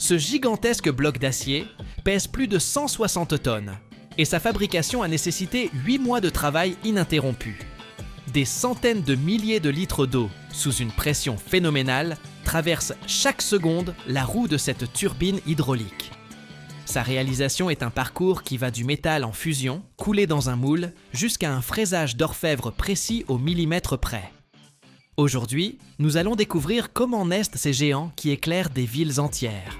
Ce gigantesque bloc d'acier pèse plus de 160 tonnes et sa fabrication a nécessité 8 mois de travail ininterrompu. Des centaines de milliers de litres d'eau, sous une pression phénoménale, traversent chaque seconde la roue de cette turbine hydraulique. Sa réalisation est un parcours qui va du métal en fusion, coulé dans un moule, jusqu'à un fraisage d'orfèvre précis au millimètre près. Aujourd'hui, nous allons découvrir comment naissent ces géants qui éclairent des villes entières.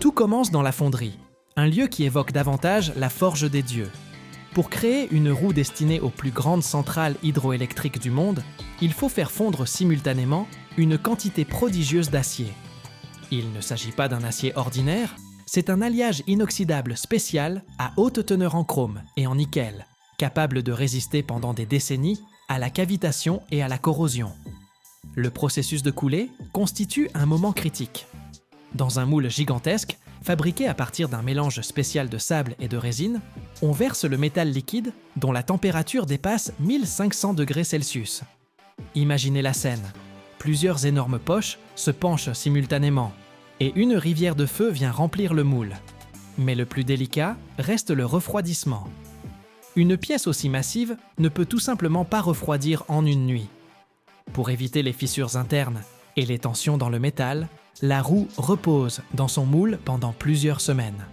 Tout commence dans la fonderie, un lieu qui évoque davantage la forge des dieux. Pour créer une roue destinée aux plus grandes centrales hydroélectriques du monde, il faut faire fondre simultanément une quantité prodigieuse d'acier. Il ne s'agit pas d'un acier ordinaire, c'est un alliage inoxydable spécial à haute teneur en chrome et en nickel, capable de résister pendant des décennies à la cavitation et à la corrosion. Le processus de coulée constitue un moment critique. Dans un moule gigantesque, fabriqué à partir d'un mélange spécial de sable et de résine, on verse le métal liquide dont la température dépasse 1500 degrés Celsius. Imaginez la scène. Plusieurs énormes poches se penchent simultanément et une rivière de feu vient remplir le moule. Mais le plus délicat reste le refroidissement. Une pièce aussi massive ne peut tout simplement pas refroidir en une nuit. Pour éviter les fissures internes et les tensions dans le métal, la roue repose dans son moule pendant plusieurs semaines.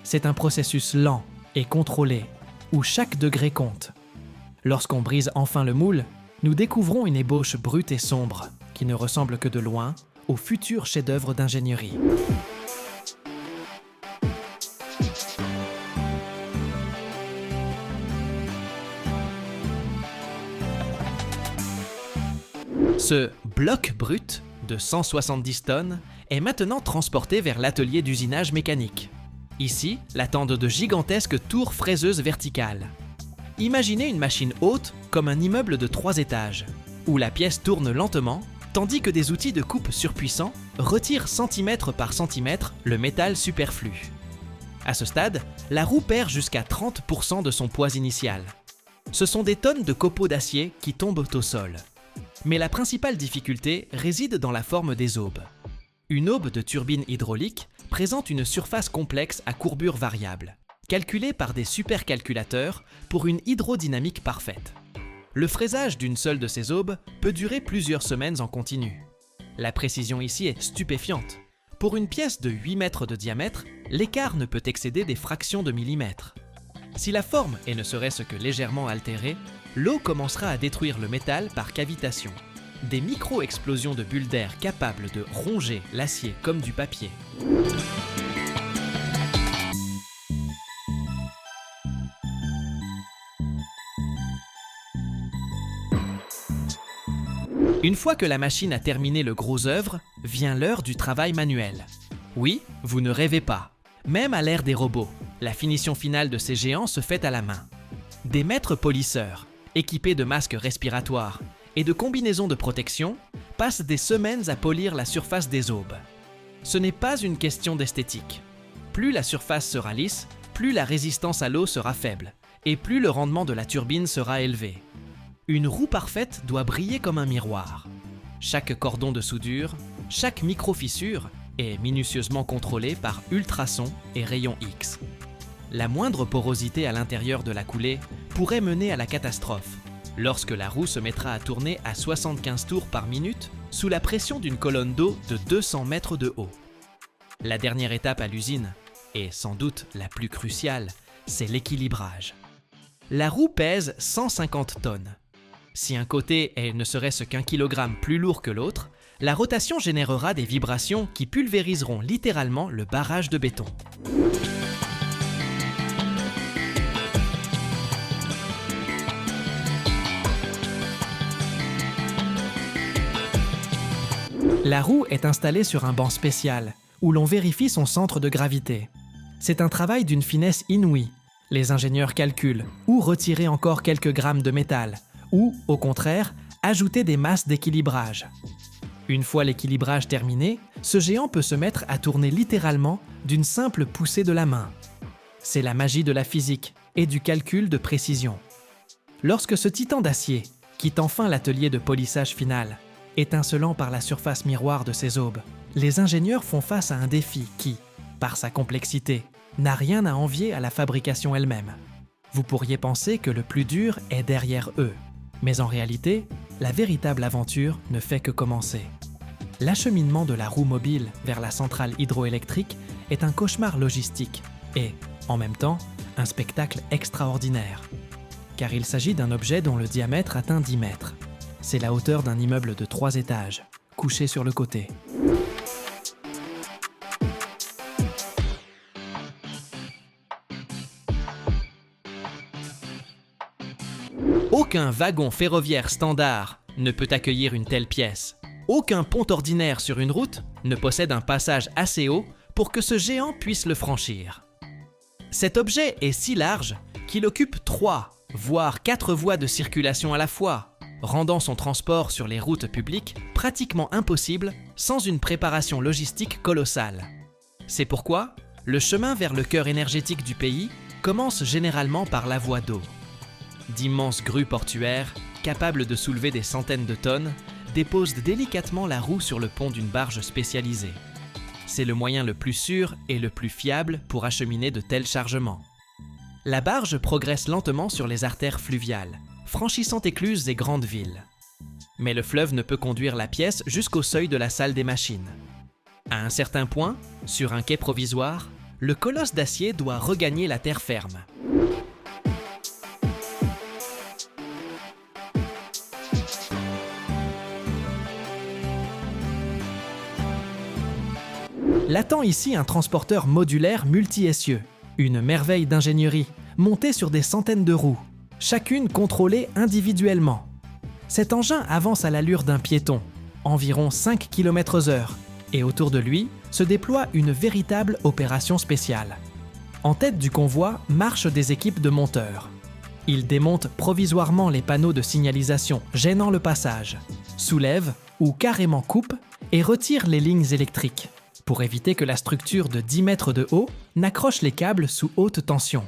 C'est un processus lent et contrôlé, où chaque degré compte. Lorsqu'on brise enfin le moule, nous découvrons une ébauche brute et sombre, qui ne ressemble que de loin au futur chef-d'œuvre d'ingénierie. Ce bloc brut de 170 tonnes est maintenant transporté vers l'atelier d'usinage mécanique. Ici, l'attendent de gigantesques tours fraiseuses verticales. Imaginez une machine haute comme un immeuble de 3 étages, où la pièce tourne lentement, tandis que des outils de coupe surpuissants retirent centimètre par centimètre le métal superflu. À ce stade, la roue perd jusqu'à 30% de son poids initial. Ce sont des tonnes de copeaux d'acier qui tombent au sol. Mais la principale difficulté réside dans la forme des aubes. Une aube de turbine hydraulique présente une surface complexe à courbure variable, calculée par des supercalculateurs pour une hydrodynamique parfaite. Le fraisage d'une seule de ces aubes peut durer plusieurs semaines en continu. La précision ici est stupéfiante. Pour une pièce de 8 mètres de diamètre, l'écart ne peut excéder des fractions de millimètres. Si la forme est ne serait-ce que légèrement altérée, l'eau commencera à détruire le métal par cavitation. Des micro-explosions de bulles d'air capables de ronger l'acier comme du papier. Une fois que la machine a terminé le gros œuvre, vient l'heure du travail manuel. Oui, vous ne rêvez pas. Même à l'ère des robots, la finition finale de ces géants se fait à la main. Des maîtres polisseurs, équipés de masques respiratoires et de combinaisons de protection, passent des semaines à polir la surface des aubes. Ce n'est pas une question d'esthétique. Plus la surface sera lisse, plus la résistance à l'eau sera faible, et plus le rendement de la turbine sera élevé. Une roue parfaite doit briller comme un miroir. Chaque cordon de soudure, chaque micro-fissure est minutieusement contrôlé par ultrasons et rayons X. La moindre porosité à l'intérieur de la coulée pourrait mener à la catastrophe, lorsque la roue se mettra à tourner à 75 tours par minute sous la pression d'une colonne d'eau de 200 mètres de haut. La dernière étape à l'usine, et sans doute la plus cruciale, c'est l'équilibrage. La roue pèse 150 tonnes. Si un côté est ne serait-ce qu'un kilogramme plus lourd que l'autre, la rotation générera des vibrations qui pulvériseront littéralement le barrage de béton. La roue est installée sur un banc spécial, où l'on vérifie son centre de gravité. C'est un travail d'une finesse inouïe. Les ingénieurs calculent où retirer encore quelques grammes de métal, ou, au contraire, ajouter des masses d'équilibrage. Une fois l'équilibrage terminé, ce géant peut se mettre à tourner littéralement d'une simple poussée de la main. C'est la magie de la physique et du calcul de précision. Lorsque ce titan d'acier quitte enfin l'atelier de polissage final, étincelant par la surface miroir de ses aubes, les ingénieurs font face à un défi qui, par sa complexité, n'a rien à envier à la fabrication elle-même. Vous pourriez penser que le plus dur est derrière eux, mais en réalité, la véritable aventure ne fait que commencer. L'acheminement de la roue mobile vers la centrale hydroélectrique est un cauchemar logistique et, en même temps, un spectacle extraordinaire. Car il s'agit d'un objet dont le diamètre atteint 10 mètres. C'est la hauteur d'un immeuble de 3 étages, couché sur le côté. Aucun wagon ferroviaire standard ne peut accueillir une telle pièce. Aucun pont ordinaire sur une route ne possède un passage assez haut pour que ce géant puisse le franchir. Cet objet est si large qu'il occupe 3, voire 4 voies de circulation à la fois, rendant son transport sur les routes publiques pratiquement impossible sans une préparation logistique colossale. C'est pourquoi le chemin vers le cœur énergétique du pays commence généralement par la voie d'eau. D'immenses grues portuaires, capables de soulever des centaines de tonnes, déposent délicatement la roue sur le pont d'une barge spécialisée. C'est le moyen le plus sûr et le plus fiable pour acheminer de tels chargements. La barge progresse lentement sur les artères fluviales, franchissant écluses et grandes villes. Mais le fleuve ne peut conduire la pièce jusqu'au seuil de la salle des machines. À un certain point, sur un quai provisoire, le colosse d'acier doit regagner la terre ferme. L'attend ici un transporteur modulaire multi-essieux, une merveille d'ingénierie, montée sur des centaines de roues, chacune contrôlée individuellement. Cet engin avance à l'allure d'un piéton, environ 5 km/h, et autour de lui se déploie une véritable opération spéciale. En tête du convoi marchent des équipes de monteurs. Ils démontent provisoirement les panneaux de signalisation gênant le passage, soulèvent ou carrément coupent et retirent les lignes électriques, pour éviter que la structure de 10 mètres de haut n'accroche les câbles sous haute tension.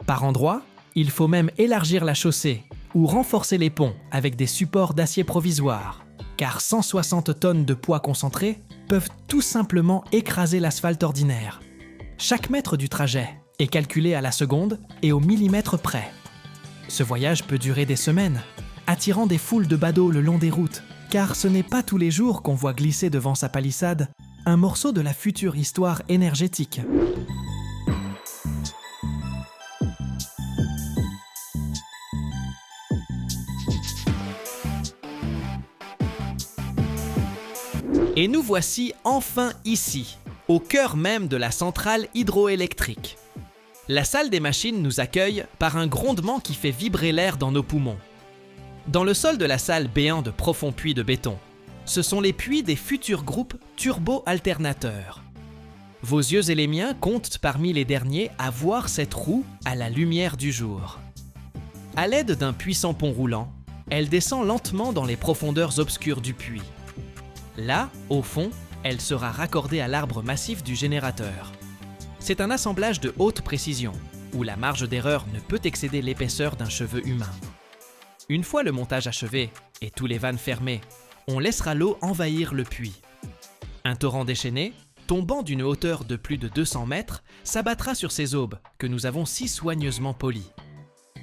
Par endroits, il faut même élargir la chaussée ou renforcer les ponts avec des supports d'acier provisoires, car 160 tonnes de poids concentré peuvent tout simplement écraser l'asphalte ordinaire. Chaque mètre du trajet est calculé à la seconde et au millimètre près. Ce voyage peut durer des semaines, attirant des foules de badauds le long des routes, car ce n'est pas tous les jours qu'on voit glisser devant sa palissade un morceau de la future histoire énergétique. Et nous voici enfin ici, au cœur même de la centrale hydroélectrique. La salle des machines nous accueille par un grondement qui fait vibrer l'air dans nos poumons. Dans le sol de la salle béant de profonds puits de béton, ce sont les puits des futurs groupes turbo-alternateurs. Vos yeux et les miens comptent parmi les derniers à voir cette roue à la lumière du jour. À l'aide d'un puissant pont roulant, elle descend lentement dans les profondeurs obscures du puits. Là, au fond, elle sera raccordée à l'arbre massif du générateur. C'est un assemblage de haute précision, où la marge d'erreur ne peut excéder l'épaisseur d'un cheveu humain. Une fois le montage achevé et tous les vannes fermés, on laissera l'eau envahir le puits. Un torrent déchaîné, tombant d'une hauteur de plus de 200 mètres, s'abattra sur ces aubes que nous avons si soigneusement polies.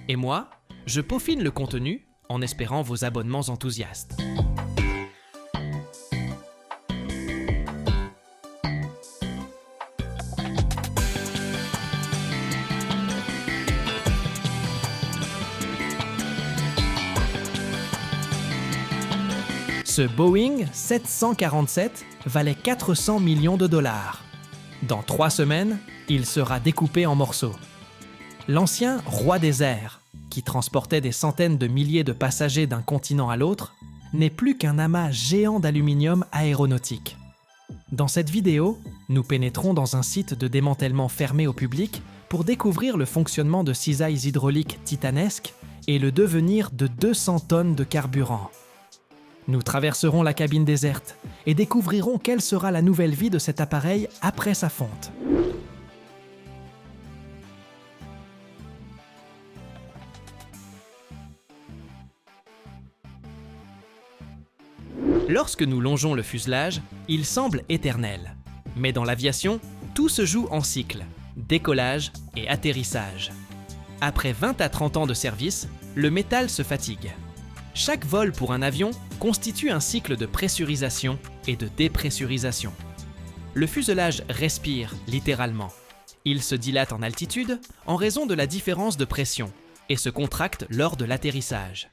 Et moi, je peaufine le contenu en espérant vos abonnements enthousiastes. Ce Boeing 747 valait 400 millions de dollars. Dans 3 semaines, il sera découpé en morceaux. L'ancien roi des airs, qui transportait des centaines de milliers de passagers d'un continent à l'autre, n'est plus qu'un amas géant d'aluminium aéronautique. Dans cette vidéo, nous pénétrons dans un site de démantèlement fermé au public pour découvrir le fonctionnement de cisailles hydrauliques titanesques et le devenir de 200 tonnes de carburant. Nous traverserons la cabine déserte et découvrirons quelle sera la nouvelle vie de cet appareil après sa fonte. Lorsque nous longeons le fuselage, il semble éternel. Mais dans l'aviation, tout se joue en cycle, décollage et atterrissage. Après 20 à 30 ans de service, le métal se fatigue. Chaque vol pour un avion constitue un cycle de pressurisation et de dépressurisation. Le fuselage respire littéralement. Il se dilate en altitude en raison de la différence de pression et se contracte lors de l'atterrissage.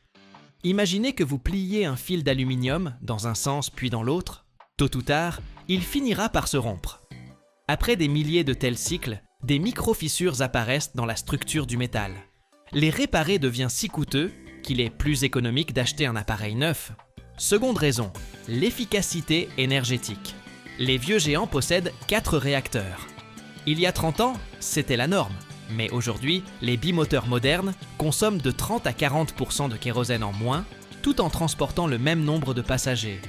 Imaginez que vous pliez un fil d'aluminium dans un sens puis dans l'autre. Tôt ou tard, il finira par se rompre. Après des milliers de tels cycles, des micro-fissures apparaissent dans la structure du métal. Les réparer devient si coûteux qu'il est plus économique d'acheter un appareil neuf. Seconde raison, l'efficacité énergétique. Les vieux géants possèdent 4 réacteurs. Il y a 30 ans, c'était la norme. Mais aujourd'hui, les bimoteurs modernes consomment de 30 à 40% de kérosène en moins, tout en transportant le même nombre de passagers.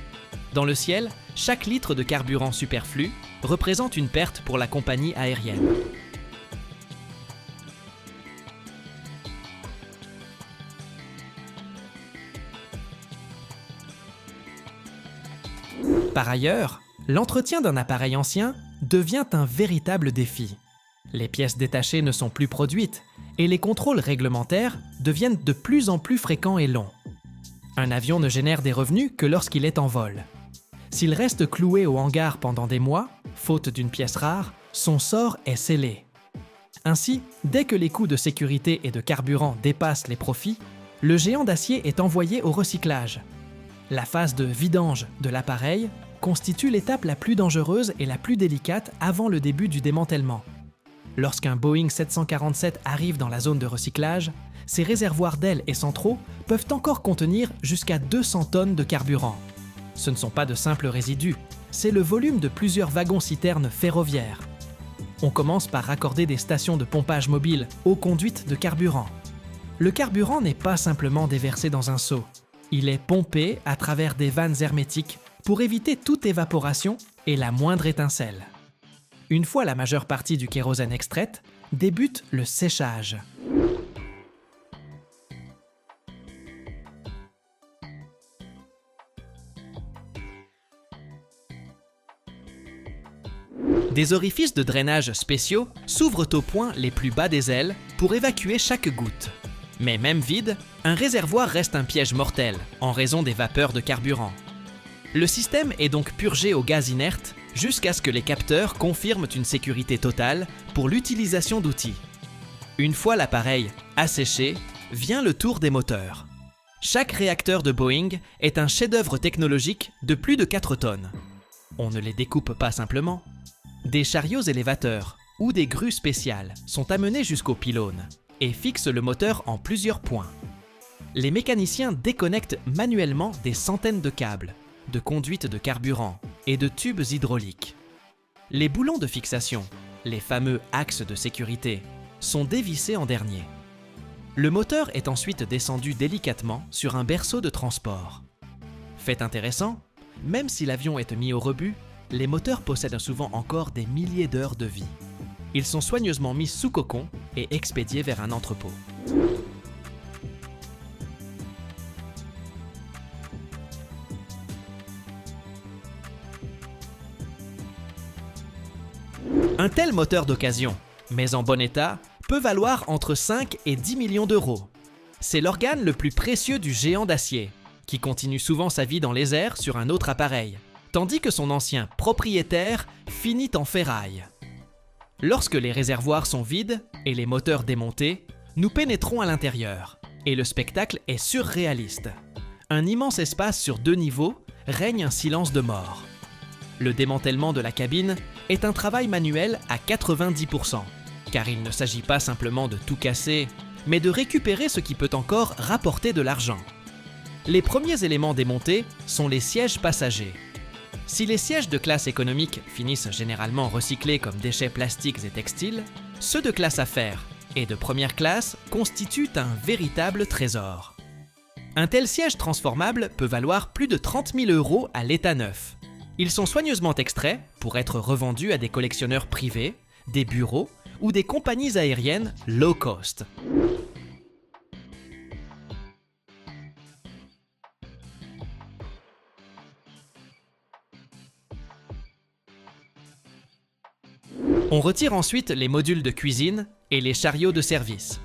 Dans le ciel, chaque litre de carburant superflu représente une perte pour la compagnie aérienne. Par ailleurs, l'entretien d'un appareil ancien devient un véritable défi. Les pièces détachées ne sont plus produites et les contrôles réglementaires deviennent de plus en plus fréquents et longs. Un avion ne génère des revenus que lorsqu'il est en vol. S'il reste cloué au hangar pendant des mois, faute d'une pièce rare, son sort est scellé. Ainsi, dès que les coûts de sécurité et de carburant dépassent les profits, le géant d'acier est envoyé au recyclage. La phase de vidange de l'appareil constitue l'étape la plus dangereuse et la plus délicate avant le début du démantèlement. Lorsqu'un Boeing 747 arrive dans la zone de recyclage, ses réservoirs d'ailes et centraux peuvent encore contenir jusqu'à 200 tonnes de carburant. Ce ne sont pas de simples résidus, c'est le volume de plusieurs wagons-citernes ferroviaires. On commence par raccorder des stations de pompage mobile aux conduites de carburant. Le carburant n'est pas simplement déversé dans un seau, il est pompé à travers des vannes hermétiques pour éviter toute évaporation et la moindre étincelle. Une fois la majeure partie du kérosène extraite, débute le séchage. Des orifices de drainage spéciaux s'ouvrent aux points les plus bas des ailes pour évacuer chaque goutte. Mais même vide, un réservoir reste un piège mortel en raison des vapeurs de carburant. Le système est donc purgé au gaz inerte jusqu'à ce que les capteurs confirment une sécurité totale pour l'utilisation d'outils. Une fois l'appareil asséché, vient le tour des moteurs. Chaque réacteur de Boeing est un chef-d'œuvre technologique de plus de 4 tonnes. On ne les découpe pas simplement. Des chariots élévateurs ou des grues spéciales sont amenés jusqu'au pylône et fixent le moteur en plusieurs points. Les mécaniciens déconnectent manuellement des centaines de câbles, de conduites de carburant et de tubes hydrauliques. Les boulons de fixation, les fameux axes de sécurité, sont dévissés en dernier. Le moteur est ensuite descendu délicatement sur un berceau de transport. Fait intéressant, même si l'avion est mis au rebut, les moteurs possèdent souvent encore des milliers d'heures de vie. Ils sont soigneusement mis sous cocon et expédiés vers un entrepôt. Un tel moteur d'occasion, mais en bon état, peut valoir entre 5 et 10 millions d'euros. C'est l'organe le plus précieux du géant d'acier, qui continue souvent sa vie dans les airs sur un autre appareil, tandis que son ancien propriétaire finit en ferraille. Lorsque les réservoirs sont vides et les moteurs démontés, nous pénétrons à l'intérieur, et le spectacle est surréaliste. Un immense espace sur 2 niveaux règne un silence de mort. Le démantèlement de la cabine est un travail manuel à 90%, car il ne s'agit pas simplement de tout casser, mais de récupérer ce qui peut encore rapporter de l'argent. Les premiers éléments démontés sont les sièges passagers. Si les sièges de classe économique finissent généralement recyclés comme déchets plastiques et textiles, ceux de classe affaires et de première classe constituent un véritable trésor. Un tel siège transformable peut valoir plus de 30 000 € à l'état neuf. Ils sont soigneusement extraits pour être revendus à des collectionneurs privés, des bureaux ou des compagnies aériennes low cost. On retire ensuite les modules de cuisine et les chariots de service.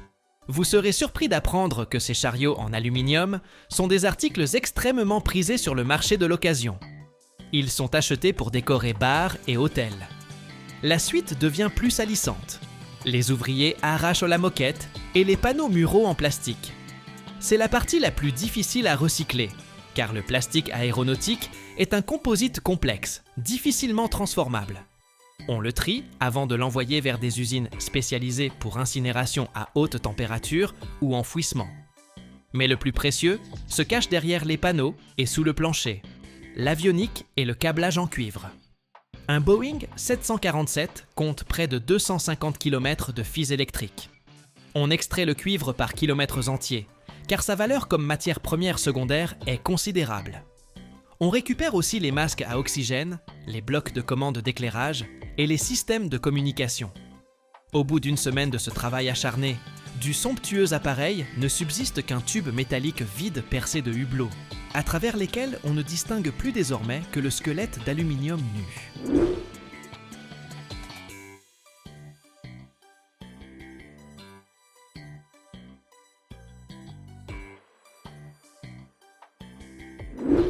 Vous serez surpris d'apprendre que ces chariots en aluminium sont des articles extrêmement prisés sur le marché de l'occasion. Ils sont achetés pour décorer bars et hôtels. La suite devient plus salissante. Les ouvriers arrachent la moquette et les panneaux muraux en plastique. C'est la partie la plus difficile à recycler, car le plastique aéronautique est un composite complexe, difficilement transformable. On le trie avant de l'envoyer vers des usines spécialisées pour incinération à haute température ou enfouissement. Mais le plus précieux se cache derrière les panneaux et sous le plancher, l'avionique et le câblage en cuivre. Un Boeing 747 compte près de 250 km de fils électriques. On extrait le cuivre par kilomètres entiers, car sa valeur comme matière première secondaire est considérable. On récupère aussi les masques à oxygène, les blocs de commande d'éclairage et les systèmes de communication. Au bout d'une semaine de ce travail acharné, du somptueux appareil ne subsiste qu'un tube métallique vide percé de hublots, à travers lesquels on ne distingue plus désormais que le squelette d'aluminium nu.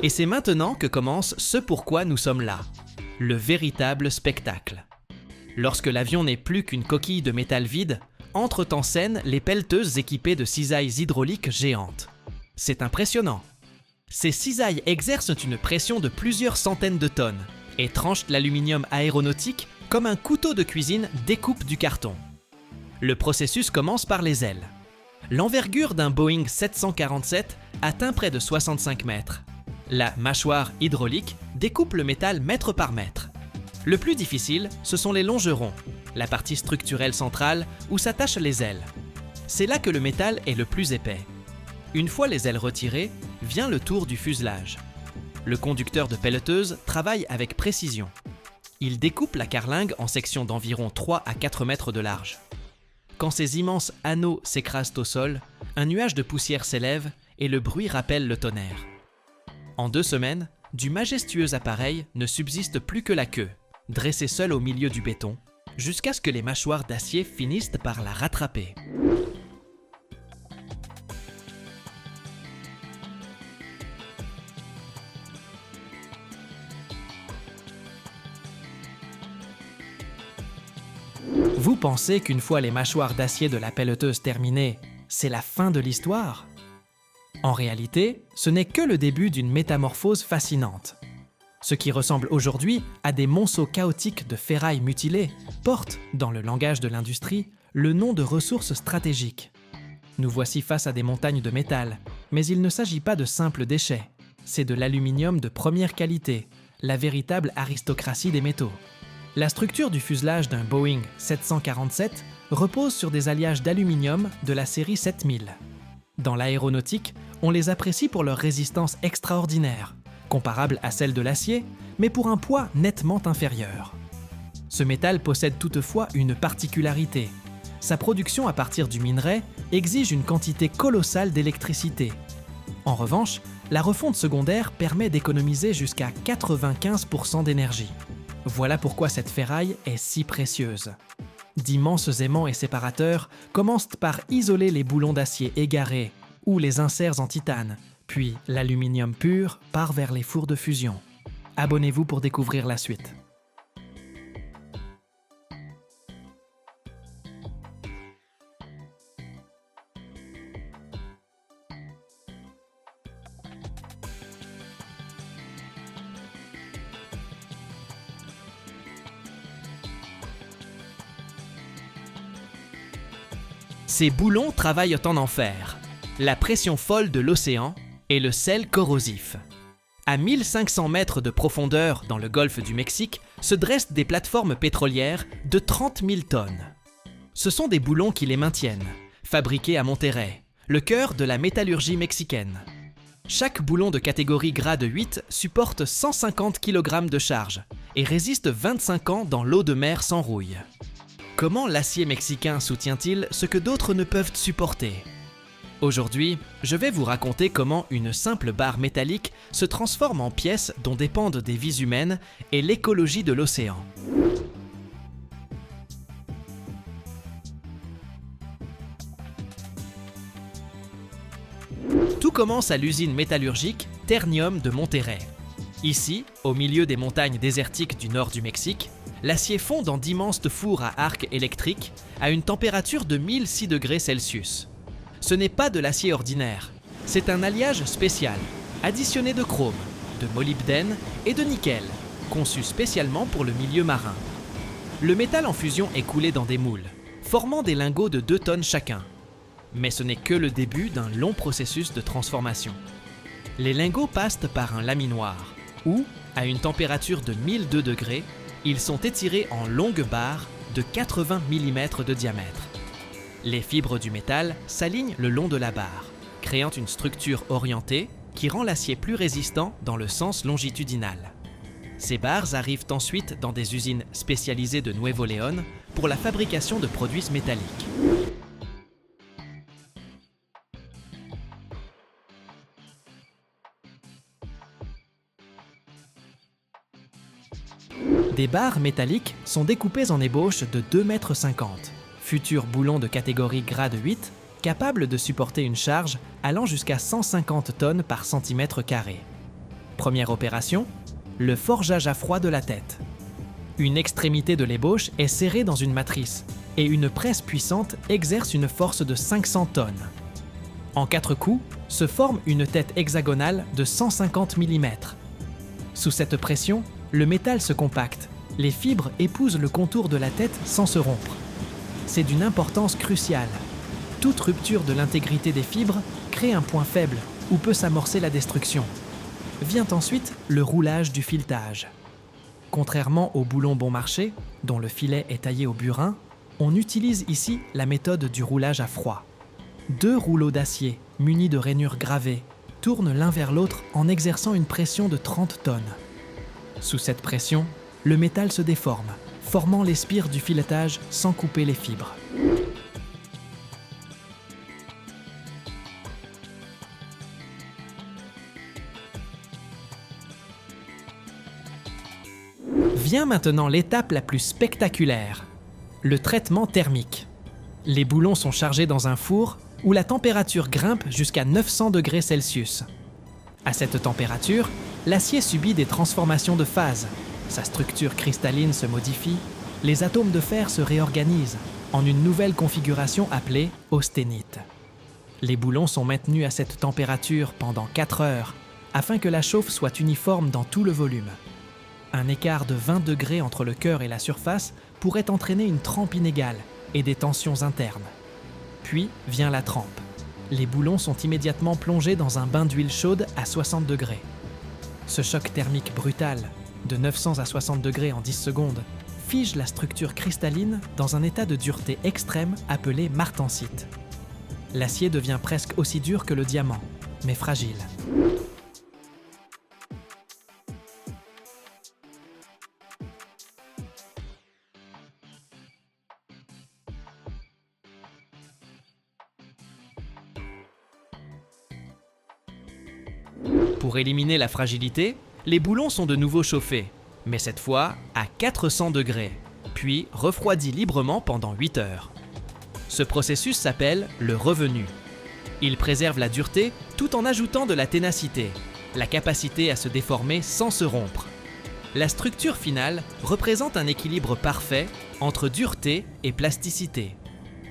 Et c'est maintenant que commence ce pourquoi nous sommes là, le véritable spectacle. Lorsque l'avion n'est plus qu'une coquille de métal vide, entrent en scène les pelleteuses équipées de cisailles hydrauliques géantes. C'est impressionnant. Ces cisailles exercent une pression de plusieurs centaines de tonnes et tranchent l'aluminium aéronautique comme un couteau de cuisine découpe du carton. Le processus commence par les ailes. L'envergure d'un Boeing 747 atteint près de 65 mètres. La mâchoire hydraulique découpe le métal mètre par mètre. Le plus difficile, ce sont les longerons, la partie structurelle centrale où s'attachent les ailes. C'est là que le métal est le plus épais. Une fois les ailes retirées, vient le tour du fuselage. Le conducteur de pelleteuse travaille avec précision. Il découpe la carlingue en sections d'environ 3 à 4 mètres de large. Quand ces immenses anneaux s'écrasent au sol, un nuage de poussière s'élève et le bruit rappelle le tonnerre. En 2 semaines, du majestueux appareil ne subsiste plus que la queue, dressée seule au milieu du béton, jusqu'à ce que les mâchoires d'acier finissent par la rattraper. Vous pensez qu'une fois les mâchoires d'acier de la pelleteuse terminées, c'est la fin de l'histoire ? En réalité, ce n'est que le début d'une métamorphose fascinante. Ce qui ressemble aujourd'hui à des monceaux chaotiques de ferraille mutilées porte, dans le langage de l'industrie, le nom de ressources stratégiques. Nous voici face à des montagnes de métal, mais il ne s'agit pas de simples déchets. C'est de l'aluminium de première qualité, la véritable aristocratie des métaux. La structure du fuselage d'un Boeing 747 repose sur des alliages d'aluminium de la série 7000. Dans l'aéronautique, on les apprécie pour leur résistance extraordinaire, comparable à celle de l'acier, mais pour un poids nettement inférieur. Ce métal possède toutefois une particularité. Sa production à partir du minerai exige une quantité colossale d'électricité. En revanche, la refonte secondaire permet d'économiser jusqu'à 95% d'énergie. Voilà pourquoi cette ferraille est si précieuse. D'immenses aimants et séparateurs commencent par isoler les boulons d'acier égarés ou les inserts en titane, puis l'aluminium pur part vers les fours de fusion. Abonnez-vous pour découvrir la suite. Ces boulons travaillent en enfer. La pression folle de l'océan et le sel corrosif. À 1500 mètres de profondeur dans le golfe du Mexique se dressent des plateformes pétrolières de 30 000 tonnes. Ce sont des boulons qui les maintiennent, fabriqués à Monterrey, le cœur de la métallurgie mexicaine. Chaque boulon de catégorie grade 8 supporte 150 kg de charge et résiste 25 ans dans l'eau de mer sans rouille. Comment l'acier mexicain soutient-il ce que d'autres ne peuvent supporter ? Aujourd'hui, je vais vous raconter comment une simple barre métallique se transforme en pièces dont dépendent des vies humaines et l'écologie de l'océan. Tout commence à l'usine métallurgique Ternium de Monterrey. Ici, au milieu des montagnes désertiques du nord du Mexique, l'acier fond dans d'immenses fours à arc électriques à une température de 1006 degrés Celsius. Ce n'est pas de l'acier ordinaire, c'est un alliage spécial, additionné de chrome, de molybdène et de nickel, conçu spécialement pour le milieu marin. Le métal en fusion est coulé dans des moules, formant des lingots de 2 tonnes chacun. Mais ce n'est que le début d'un long processus de transformation. Les lingots passent par un laminoir, où, à une température de 1002 degrés, ils sont étirés en longues barres de 80 mm de diamètre. Les fibres du métal s'alignent le long de la barre, créant une structure orientée qui rend l'acier plus résistant dans le sens longitudinal. Ces barres arrivent ensuite dans des usines spécialisées de Nuevo León pour la fabrication de produits métalliques. Des barres métalliques sont découpées en ébauches de 2,50 m, futurs boulons de catégorie grade 8, capables de supporter une charge allant jusqu'à 150 tonnes par centimètre carré. Première opération, le forgeage à froid de la tête. Une extrémité de l'ébauche est serrée dans une matrice et une presse puissante exerce une force de 500 tonnes. En 4 coups, se forme une tête hexagonale de 150 mm. Sous cette pression, le métal se compacte, les fibres épousent le contour de la tête sans se rompre. C'est d'une importance cruciale. Toute rupture de l'intégrité des fibres crée un point faible où peut s'amorcer la destruction. Vient ensuite le roulage du filetage. Contrairement au boulon bon marché, dont le filet est taillé au burin, on utilise ici la méthode du roulage à froid. 2 rouleaux d'acier, munis de rainures gravées, tournent l'un vers l'autre en exerçant une pression de 30 tonnes. Sous cette pression, le métal se déforme, formant les spires du filetage sans couper les fibres. Vient maintenant l'étape la plus spectaculaire, le traitement thermique. Les boulons sont chargés dans un four où la température grimpe jusqu'à 900 degrés Celsius. À cette température, l'acier subit des transformations de phase. Sa structure cristalline se modifie, les atomes de fer se réorganisent en une nouvelle configuration appelée austénite. Les boulons sont maintenus à cette température pendant 4 heures afin que la chauffe soit uniforme dans tout le volume. Un écart de 20 degrés entre le cœur et la surface pourrait entraîner une trempe inégale et des tensions internes. Puis vient la trempe. Les boulons sont immédiatement plongés dans un bain d'huile chaude à 60 degrés. Ce choc thermique brutal, de 900 à 60 degrés en 10 secondes, fige la structure cristalline dans un état de dureté extrême appelé martensite. L'acier devient presque aussi dur que le diamant, mais fragile. Pour éliminer la fragilité, les boulons sont de nouveau chauffés, mais cette fois à 400 degrés, puis refroidis librement pendant 8 heures. Ce processus s'appelle le revenu. Il préserve la dureté tout en ajoutant de la ténacité, la capacité à se déformer sans se rompre. La structure finale représente un équilibre parfait entre dureté et plasticité.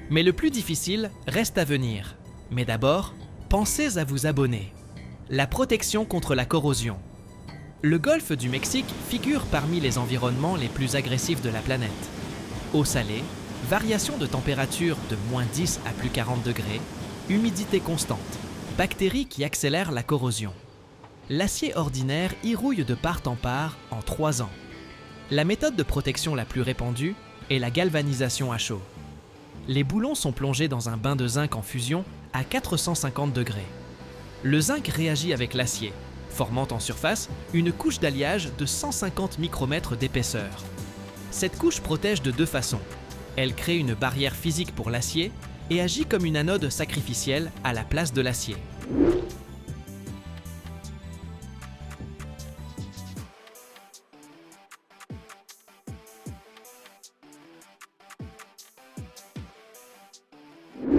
Mais le plus difficile reste à venir. Mais d'abord, pensez à vous abonner. La protection contre la corrosion. Le golfe du Mexique figure parmi les environnements les plus agressifs de la planète. Eau salée, variation de température de -10 à +40 degrés, humidité constante, bactéries qui accélèrent la corrosion. L'acier ordinaire y rouille de part en part en 3 ans. La méthode de protection la plus répandue est la galvanisation à chaud. Les boulons sont plongés dans un bain de zinc en fusion à 450 degrés. Le zinc réagit avec l'acier, formant en surface une couche d'alliage de 150 micromètres d'épaisseur. Cette couche protège de 2 façons. Elle crée une barrière physique pour l'acier et agit comme une anode sacrificielle à la place de l'acier.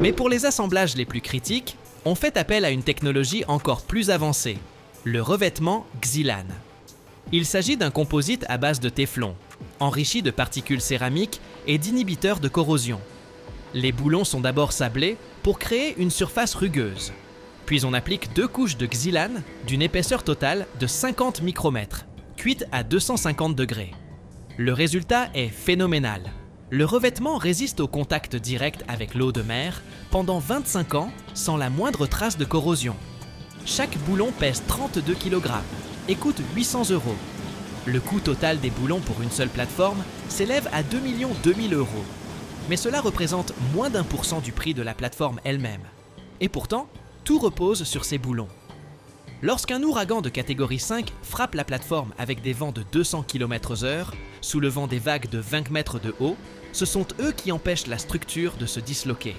Mais pour les assemblages les plus critiques, On fait appel à une technologie encore plus avancée, le revêtement Xylan. Il s'agit d'un composite à base de téflon, enrichi de particules céramiques et d'inhibiteurs de corrosion. Les boulons sont d'abord sablés pour créer une surface rugueuse. Puis on applique 2 couches de Xylan d'une épaisseur totale de 50 micromètres, cuite à 250 degrés. Le résultat est phénoménal. Le revêtement résiste au contact direct avec l'eau de mer pendant 25 ans sans la moindre trace de corrosion. Chaque boulon pèse 32 kg et coûte 800 €. Le coût total des boulons pour une seule plateforme s'élève à 2 200 000 €. Mais cela représente moins d'1% du prix de la plateforme elle-même. Et pourtant, tout repose sur ces boulons. Lorsqu'un ouragan de catégorie 5 frappe la plateforme avec des vents de 200 km/h, soulevant des vagues de 20 mètres de haut, ce sont eux qui empêchent la structure de se disloquer.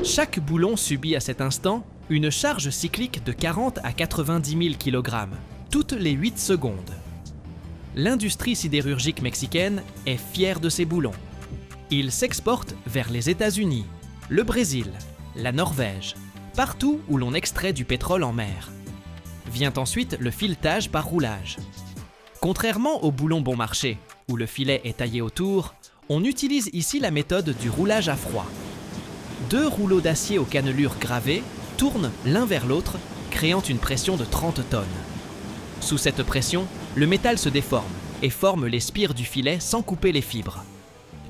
Chaque boulon subit à cet instant une charge cyclique de 40 à 90 000 kg, toutes les 8 secondes. L'industrie sidérurgique mexicaine est fière de ces boulons. Ils s'exportent vers les États-Unis, le Brésil, la Norvège, partout où l'on extrait du pétrole en mer. Vient ensuite le filetage par roulage. Contrairement aux boulons bon marché, où le filet est taillé autour, on utilise ici la méthode du roulage à froid. 2 rouleaux d'acier aux cannelures gravées tournent l'un vers l'autre, créant une pression de 30 tonnes. Sous cette pression, le métal se déforme et forme les spires du filet sans couper les fibres.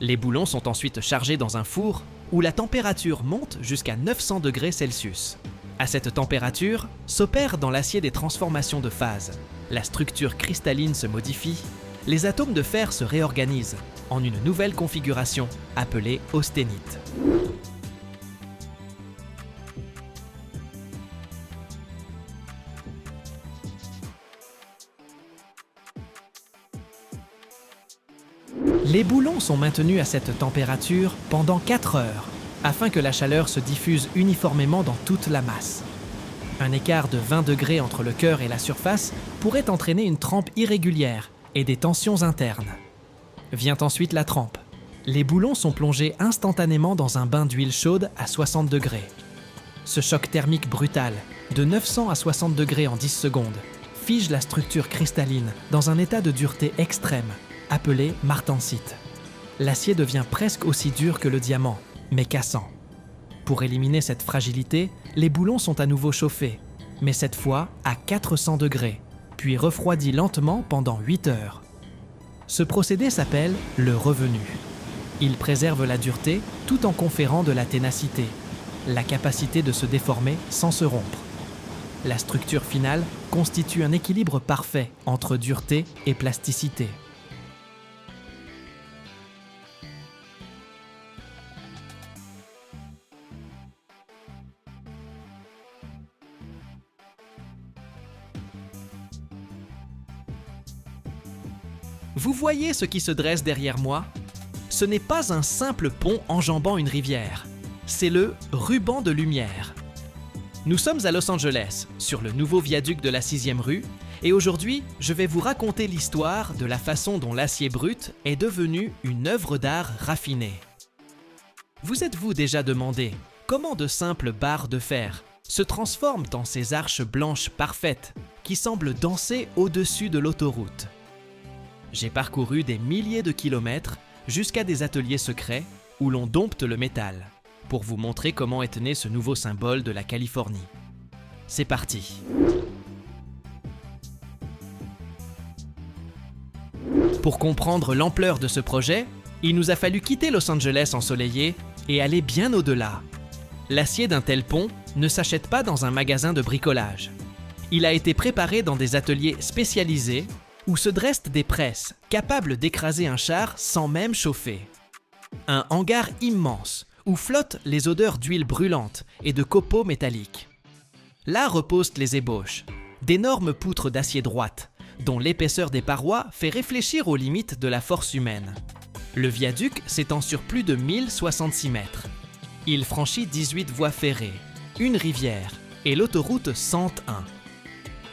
Les boulons sont ensuite chargés dans un four où la température monte jusqu'à 900 degrés Celsius. À cette température, s'opèrent dans l'acier des transformations de phase. La structure cristalline se modifie, les atomes de fer se réorganisent en une nouvelle configuration appelée austénite. Les boulons sont maintenus à cette température pendant 4 heures, afin que la chaleur se diffuse uniformément dans toute la masse. Un écart de 20 degrés entre le cœur et la surface pourrait entraîner une trempe irrégulière et des tensions internes. Vient ensuite la trempe. Les boulons sont plongés instantanément dans un bain d'huile chaude à 60 degrés. Ce choc thermique brutal, de 900 à 60 degrés en 10 secondes, fige la structure cristalline dans un état de dureté extrême, appelé martensite. L'acier devient presque aussi dur que le diamant, mais cassant. Pour éliminer cette fragilité, les boulons sont à nouveau chauffés, mais cette fois à 400 degrés, puis refroidis lentement pendant 8 heures. Ce procédé s'appelle le revenu. Il préserve la dureté tout en conférant de la ténacité, la capacité de se déformer sans se rompre. La structure finale constitue un équilibre parfait entre dureté et plasticité. Vous voyez ce qui se dresse derrière moi? Ce n'est pas un simple pont enjambant une rivière, c'est le ruban de lumière. Nous sommes à Los Angeles, sur le nouveau viaduc de la 6e rue, et aujourd'hui, je vais vous raconter l'histoire de la façon dont l'acier brut est devenu une œuvre d'art raffinée. Vous êtes-vous déjà demandé comment de simples barres de fer se transforment en ces arches blanches parfaites qui semblent danser au-dessus de l'autoroute? J'ai parcouru des milliers de kilomètres jusqu'à des ateliers secrets où l'on dompte le métal pour vous montrer comment est né ce nouveau symbole de la Californie. C'est parti! Pour comprendre l'ampleur de ce projet, il nous a fallu quitter Los Angeles ensoleillé et aller bien au-delà. L'acier d'un tel pont ne s'achète pas dans un magasin de bricolage. Il a été préparé dans des ateliers spécialisés où se dressent des presses capables d'écraser un char sans même chauffer. Un hangar immense où flottent les odeurs d'huile brûlante et de copeaux métalliques. Là reposent les ébauches, d'énormes poutres d'acier droite, dont l'épaisseur des parois fait réfléchir aux limites de la force humaine. Le viaduc s'étend sur plus de 1066 mètres. Il franchit 18 voies ferrées, une rivière et l'autoroute 101.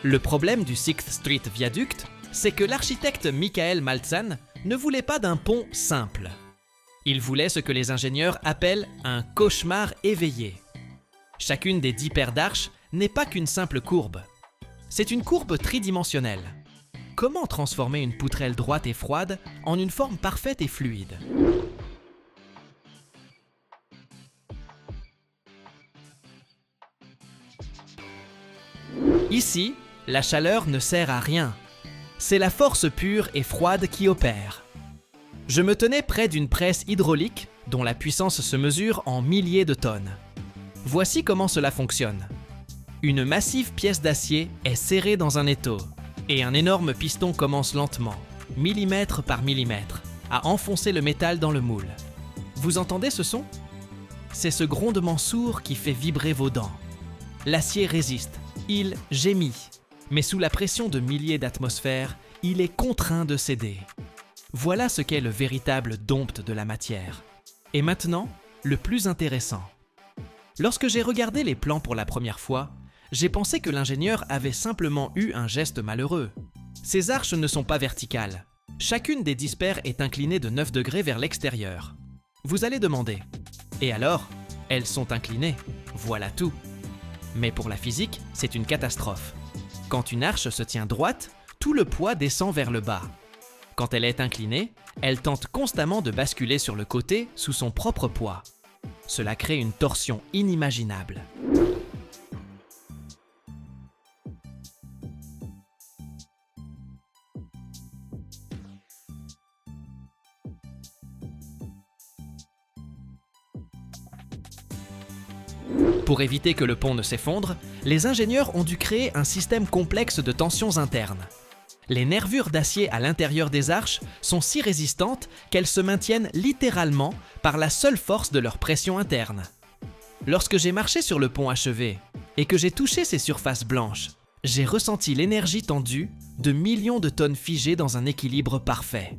Le problème du Sixth Street Viaduct, c'est que l'architecte Michael Maltzahn ne voulait pas d'un pont simple. Il voulait ce que les ingénieurs appellent un cauchemar éveillé. Chacune des 10 paires d'arches n'est pas qu'une simple courbe. C'est une courbe tridimensionnelle. Comment transformer une poutrelle droite et froide en une forme parfaite et fluide? Ici, la chaleur ne sert à rien. C'est la force pure et froide qui opère. Je me tenais près d'une presse hydraulique dont la puissance se mesure en milliers de tonnes. Voici comment cela fonctionne. Une massive pièce d'acier est serrée dans un étau et un énorme piston commence lentement, millimètre par millimètre, à enfoncer le métal dans le moule. Vous entendez ce son? C'est ce grondement sourd qui fait vibrer vos dents. L'acier résiste, il gémit, mais sous la pression de milliers d'atmosphères, il est contraint de céder. Voilà ce qu'est le véritable dompte de la matière. Et maintenant, le plus intéressant. Lorsque j'ai regardé les plans pour la première fois, j'ai pensé que l'ingénieur avait simplement eu un geste malheureux. Ces arches ne sont pas verticales. Chacune des 10 paires est inclinée de 9 degrés vers l'extérieur. Vous allez demander, et alors? Elles sont inclinées, voilà tout. Mais pour la physique, c'est une catastrophe. Quand une arche se tient droite, tout le poids descend vers le bas. Quand elle est inclinée, elle tente constamment de basculer sur le côté sous son propre poids. Cela crée une torsion inimaginable. Pour éviter que le pont ne s'effondre, les ingénieurs ont dû créer un système complexe de tensions internes. Les nervures d'acier à l'intérieur des arches sont si résistantes qu'elles se maintiennent littéralement par la seule force de leur pression interne. Lorsque j'ai marché sur le pont achevé et que j'ai touché ces surfaces blanches, j'ai ressenti l'énergie tendue de millions de tonnes figées dans un équilibre parfait.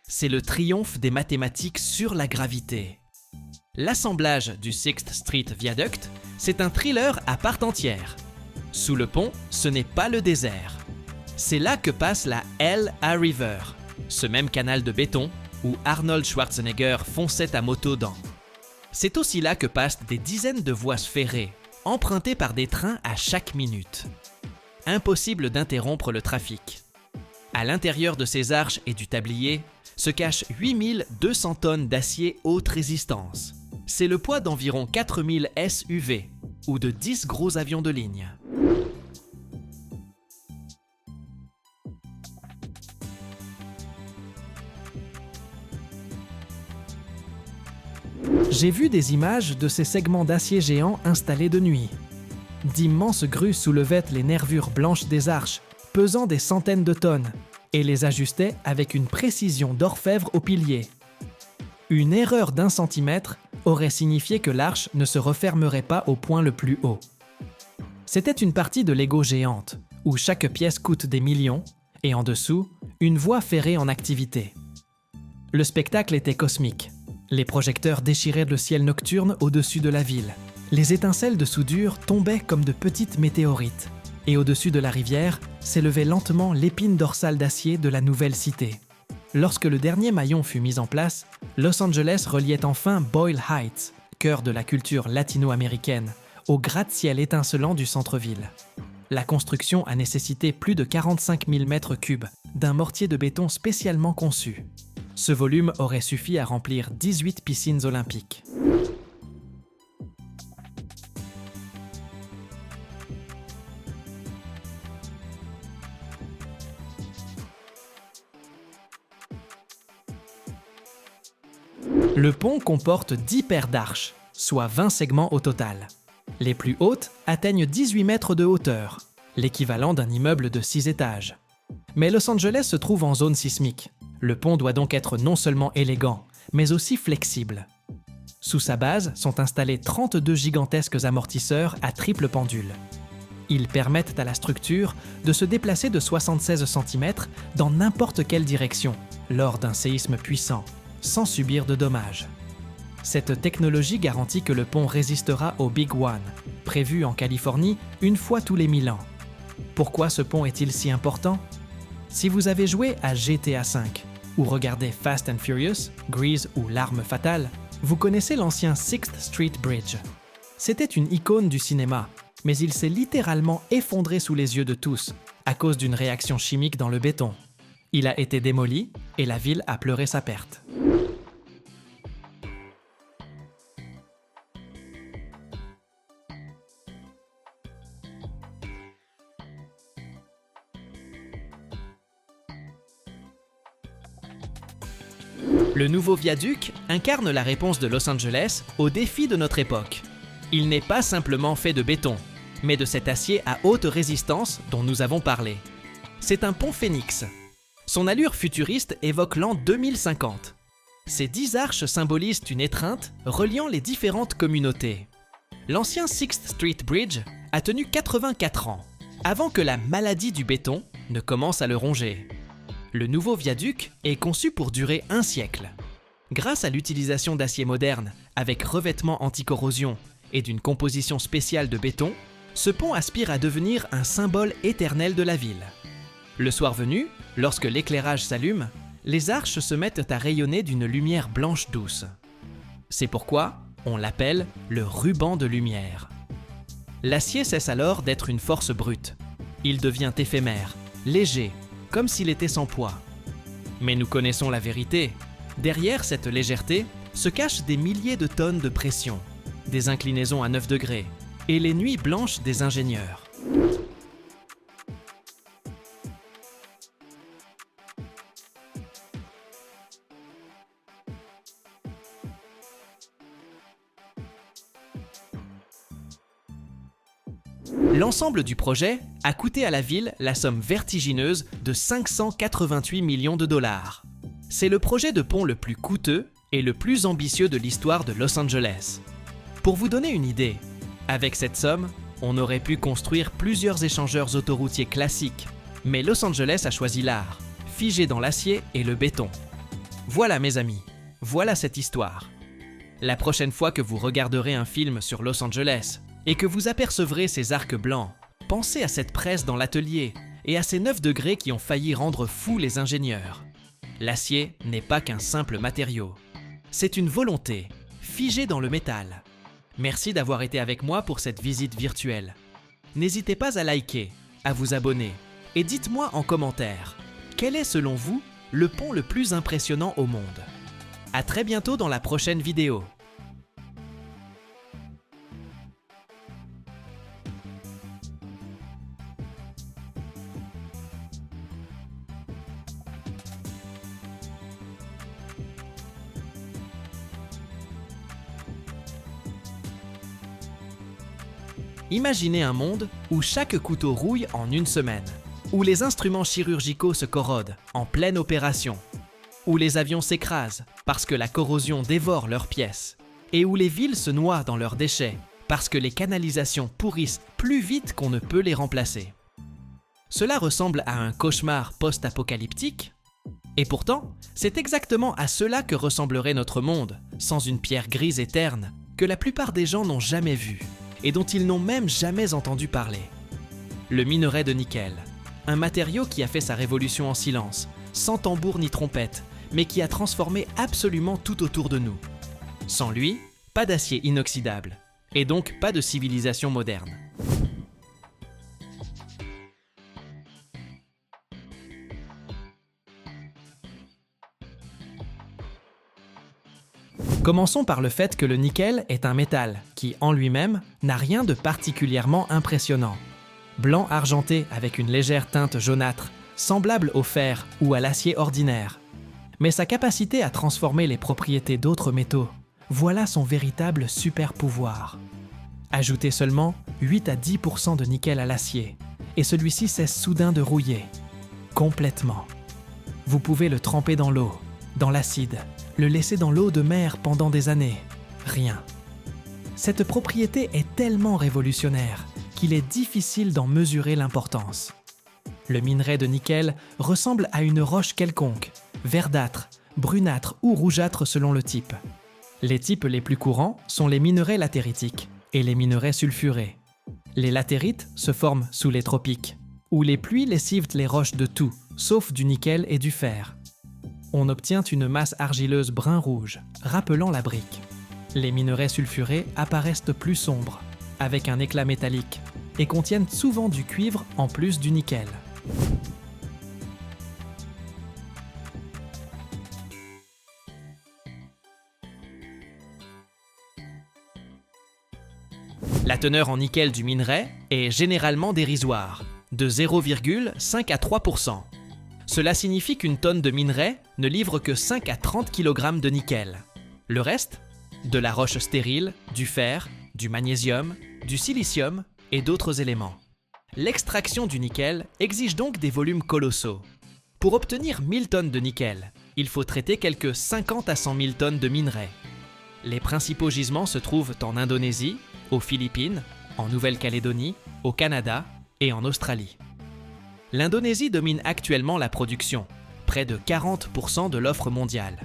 C'est le triomphe des mathématiques sur la gravité. L'assemblage du Sixth Street Viaduct, c'est un thriller à part entière. Sous le pont, ce n'est pas le désert. C'est là que passe la L.A. River, ce même canal de béton où Arnold Schwarzenegger fonçait à moto dans. C'est aussi là que passent des dizaines de voies ferrées, empruntées par des trains à chaque minute. Impossible d'interrompre le trafic. À l'intérieur de ces arches et du tablier se cachent 8200 tonnes d'acier haute résistance. C'est le poids d'environ 4000 SUV, ou de 10 gros avions de ligne. J'ai vu des images de ces segments d'acier géants installés de nuit. D'immenses grues soulevaient les nervures blanches des arches, pesant des centaines de tonnes, et les ajustaient avec une précision d'orfèvre au pilier. Une erreur d'1 centimètre aurait signifié que l'arche ne se refermerait pas au point le plus haut. C'était une partie de Lego géante, où chaque pièce coûte des millions, et en dessous, une voie ferrée en activité. Le spectacle était cosmique. Les projecteurs déchiraient le ciel nocturne au-dessus de la ville. Les étincelles de soudure tombaient comme de petites météorites. Et au-dessus de la rivière s'élevait lentement l'épine dorsale d'acier de la nouvelle cité. Lorsque le dernier maillon fut mis en place, Los Angeles reliait enfin Boyle Heights, cœur de la culture latino-américaine, au gratte-ciel étincelant du centre-ville. La construction a nécessité plus de 45 000 mètres cubes d'un mortier de béton spécialement conçu. Ce volume aurait suffi à remplir 18 piscines olympiques. Le pont comporte 10 paires d'arches, soit 20 segments au total. Les plus hautes atteignent 18 mètres de hauteur, l'équivalent d'un immeuble de 6 étages. Mais Los Angeles se trouve en zone sismique. Le pont doit donc être non seulement élégant, mais aussi flexible. Sous sa base sont installés 32 gigantesques amortisseurs à triple pendule. Ils permettent à la structure de se déplacer de 76 cm dans n'importe quelle direction, lors d'un séisme puissant, sans subir de dommages. Cette technologie garantit que le pont résistera au Big One, prévu en Californie une fois tous les 1000 ans. Pourquoi ce pont est-il si important? Si vous avez joué à GTA V ou regardé Fast and Furious, Grease ou L'Arme Fatale, vous connaissez l'ancien Sixth Street Bridge. C'était une icône du cinéma, mais il s'est littéralement effondré sous les yeux de tous à cause d'une réaction chimique dans le béton. Il a été démoli et la ville a pleuré sa perte. Le nouveau viaduc incarne la réponse de Los Angeles aux défis de notre époque. Il n'est pas simplement fait de béton, mais de cet acier à haute résistance dont nous avons parlé. C'est un pont phénix. Son allure futuriste évoque l'an 2050. Ses 10 arches symbolisent une étreinte reliant les différentes communautés. L'ancien Sixth Street Bridge a tenu 84 ans, avant que la maladie du béton ne commence à le ronger. Le nouveau viaduc est conçu pour durer un siècle. Grâce à l'utilisation d'acier moderne, avec revêtement anti-corrosion et d'une composition spéciale de béton, ce pont aspire à devenir un symbole éternel de la ville. Le soir venu, lorsque l'éclairage s'allume, les arches se mettent à rayonner d'une lumière blanche douce. C'est pourquoi on l'appelle le ruban de lumière. L'acier cesse alors d'être une force brute. Il devient éphémère, léger, comme s'il était sans poids. Mais nous connaissons la vérité. Derrière cette légèreté se cachent des milliers de tonnes de pression, des inclinaisons à 9 degrés et les nuits blanches des ingénieurs. L'ensemble du projet a coûté à la ville la somme vertigineuse de 588 millions de dollars. C'est le projet de pont le plus coûteux et le plus ambitieux de l'histoire de Los Angeles. Pour vous donner une idée, avec cette somme, on aurait pu construire plusieurs échangeurs autoroutiers classiques, mais Los Angeles a choisi l'art, figé dans l'acier et le béton. Voilà mes amis, voilà cette histoire. La prochaine fois que vous regarderez un film sur Los Angeles, et que vous apercevrez ces arcs blancs, pensez à cette presse dans l'atelier et à ces 9 degrés qui ont failli rendre fous les ingénieurs. L'acier n'est pas qu'un simple matériau. C'est une volonté, figée dans le métal. Merci d'avoir été avec moi pour cette visite virtuelle. N'hésitez pas à liker, à vous abonner et dites-moi en commentaire, quel est selon vous le pont le plus impressionnant au monde? À très bientôt dans la prochaine vidéo. Imaginez un monde où chaque couteau rouille en une semaine, où les instruments chirurgicaux se corrodent en pleine opération, où les avions s'écrasent parce que la corrosion dévore leurs pièces, et où les villes se noient dans leurs déchets parce que les canalisations pourrissent plus vite qu'on ne peut les remplacer. Cela ressemble à un cauchemar post-apocalyptique, et pourtant, c'est exactement à cela que ressemblerait notre monde, sans une pierre grise et terne que la plupart des gens n'ont jamais vue, et dont ils n'ont même jamais entendu parler. Le minerai de nickel, un matériau qui a fait sa révolution en silence, sans tambour ni trompette, mais qui a transformé absolument tout autour de nous. Sans lui, pas d'acier inoxydable, et donc pas de civilisation moderne. Commençons par le fait que le nickel est un métal qui, en lui-même, n'a rien de particulièrement impressionnant. Blanc argenté avec une légère teinte jaunâtre, semblable au fer ou à l'acier ordinaire. Mais sa capacité à transformer les propriétés d'autres métaux, voilà son véritable super pouvoir. Ajoutez seulement 8 à 10% de nickel à l'acier, et celui-ci cesse soudain de rouiller. Complètement. Vous pouvez le tremper dans l'eau, dans l'acide, le laisser dans l'eau de mer pendant des années. Rien. Cette propriété est tellement révolutionnaire qu'il est difficile d'en mesurer l'importance. Le minerai de nickel ressemble à une roche quelconque, verdâtre, brunâtre ou rougeâtre selon le type. Les types les plus courants sont les minerais latéritiques et les minerais sulfurés. Les latérites se forment sous les tropiques, où les pluies lessivent les roches de tout, sauf du nickel et du fer. On obtient une masse argileuse brun-rouge, rappelant la brique. Les minerais sulfurés apparaissent plus sombres, avec un éclat métallique, et contiennent souvent du cuivre en plus du nickel. La teneur en nickel du minerai est généralement dérisoire, de 0,5 à 3%. Cela signifie qu'une tonne de minerai ne livre que 5 à 30 kg de nickel. Le reste, de la roche stérile, du fer, du magnésium, du silicium et d'autres éléments. L'extraction du nickel exige donc des volumes colossaux. Pour obtenir 1000 tonnes de nickel, il faut traiter quelques 50 à 100 000 tonnes de minerai. Les principaux gisements se trouvent en Indonésie, aux Philippines, en Nouvelle-Calédonie, au Canada et en Australie. L'Indonésie domine actuellement la production, près de 40% de l'offre mondiale.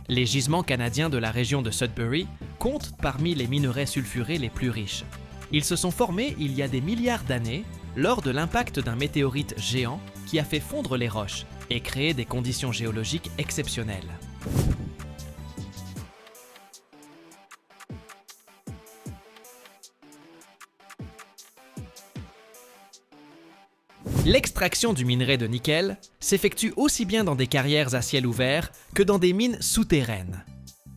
Les gisements canadiens de la région de Sudbury comptent parmi les minerais sulfurés les plus riches. Ils se sont formés il y a des milliards d'années lors de l'impact d'un météorite géant qui a fait fondre les roches et créé des conditions géologiques exceptionnelles. L'extraction du minerai de nickel s'effectue aussi bien dans des carrières à ciel ouvert que dans des mines souterraines.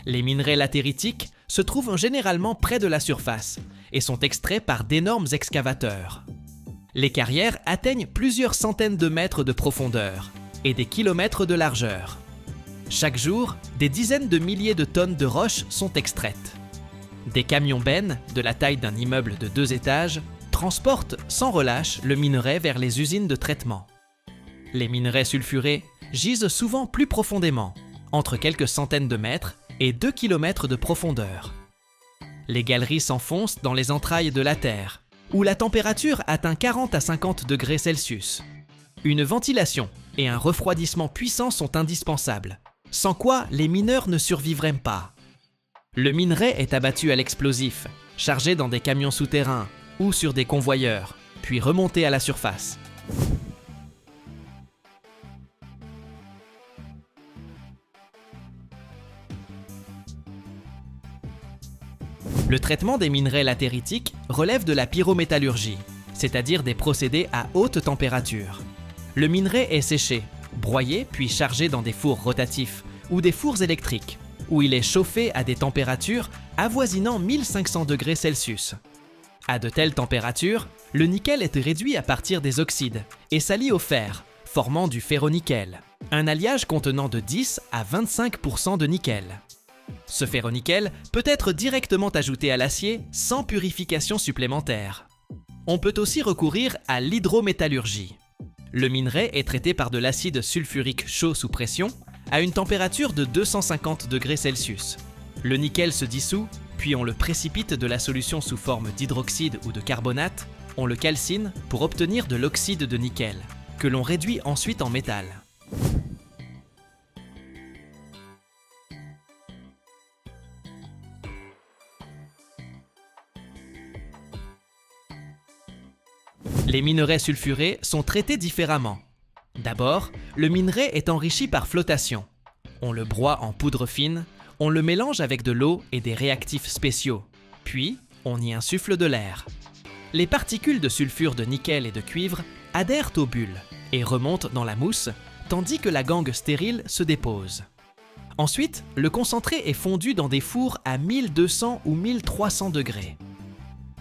Les minerais latéritiques se trouvent généralement près de la surface et sont extraits par d'énormes excavateurs. Les carrières atteignent plusieurs centaines de mètres de profondeur et des kilomètres de largeur. Chaque jour, des dizaines de milliers de tonnes de roches sont extraites. Des camions bennes, de la taille d'un immeuble de 2 étages, transportent sans relâche le minerai vers les usines de traitement. Les minerais sulfurés gisent souvent plus profondément, entre quelques centaines de mètres et 2 km de profondeur. Les galeries s'enfoncent dans les entrailles de la Terre, où la température atteint 40 à 50 degrés Celsius. Une ventilation et un refroidissement puissants sont indispensables, sans quoi les mineurs ne survivraient pas. Le minerai est abattu à l'explosif, chargé dans des camions souterrains ou sur des convoyeurs, puis remonté à la surface. Le traitement des minerais latéritiques relève de la pyrométallurgie, c'est-à-dire des procédés à haute température. Le minerai est séché, broyé puis chargé dans des fours rotatifs ou des fours électriques, où il est chauffé à des températures avoisinant 1500 degrés Celsius. À de telles températures, le nickel est réduit à partir des oxydes et s'allie au fer, formant du ferronickel, un alliage contenant de 10 à 25% de nickel. Ce ferronickel peut être directement ajouté à l'acier sans purification supplémentaire. On peut aussi recourir à l'hydrométallurgie. Le minerai est traité par de l'acide sulfurique chaud sous pression à une température de 250 degrés Celsius. Le nickel se dissout, puis on le précipite de la solution sous forme d'hydroxyde ou de carbonate, on le calcine pour obtenir de l'oxyde de nickel, que l'on réduit ensuite en métal. Les minerais sulfurés sont traités différemment. D'abord, le minerai est enrichi par flottation. On le broie en poudre fine, on le mélange avec de l'eau et des réactifs spéciaux, puis on y insuffle de l'air. Les particules de sulfure de nickel et de cuivre adhèrent aux bulles et remontent dans la mousse, tandis que la gangue stérile se dépose. Ensuite, le concentré est fondu dans des fours à 1200 ou 1300 degrés.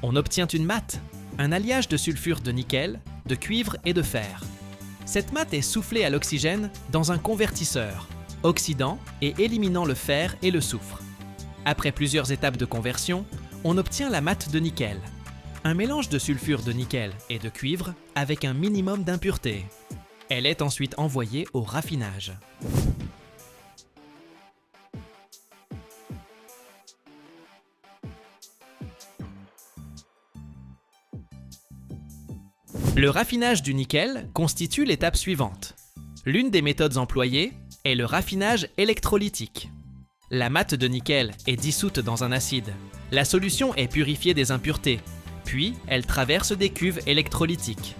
On obtient une matte, un alliage de sulfure de nickel, de cuivre et de fer. Cette matte est soufflée à l'oxygène dans un convertisseur, oxydant et éliminant le fer et le soufre. Après plusieurs étapes de conversion, on obtient la matte de nickel, un mélange de sulfure de nickel et de cuivre avec un minimum d'impuretés. Elle est ensuite envoyée au raffinage. Le raffinage du nickel constitue l'étape suivante. L'une des méthodes employées est le raffinage électrolytique. La mate de nickel est dissoute dans un acide. La solution est purifiée des impuretés, puis elle traverse des cuves électrolytiques.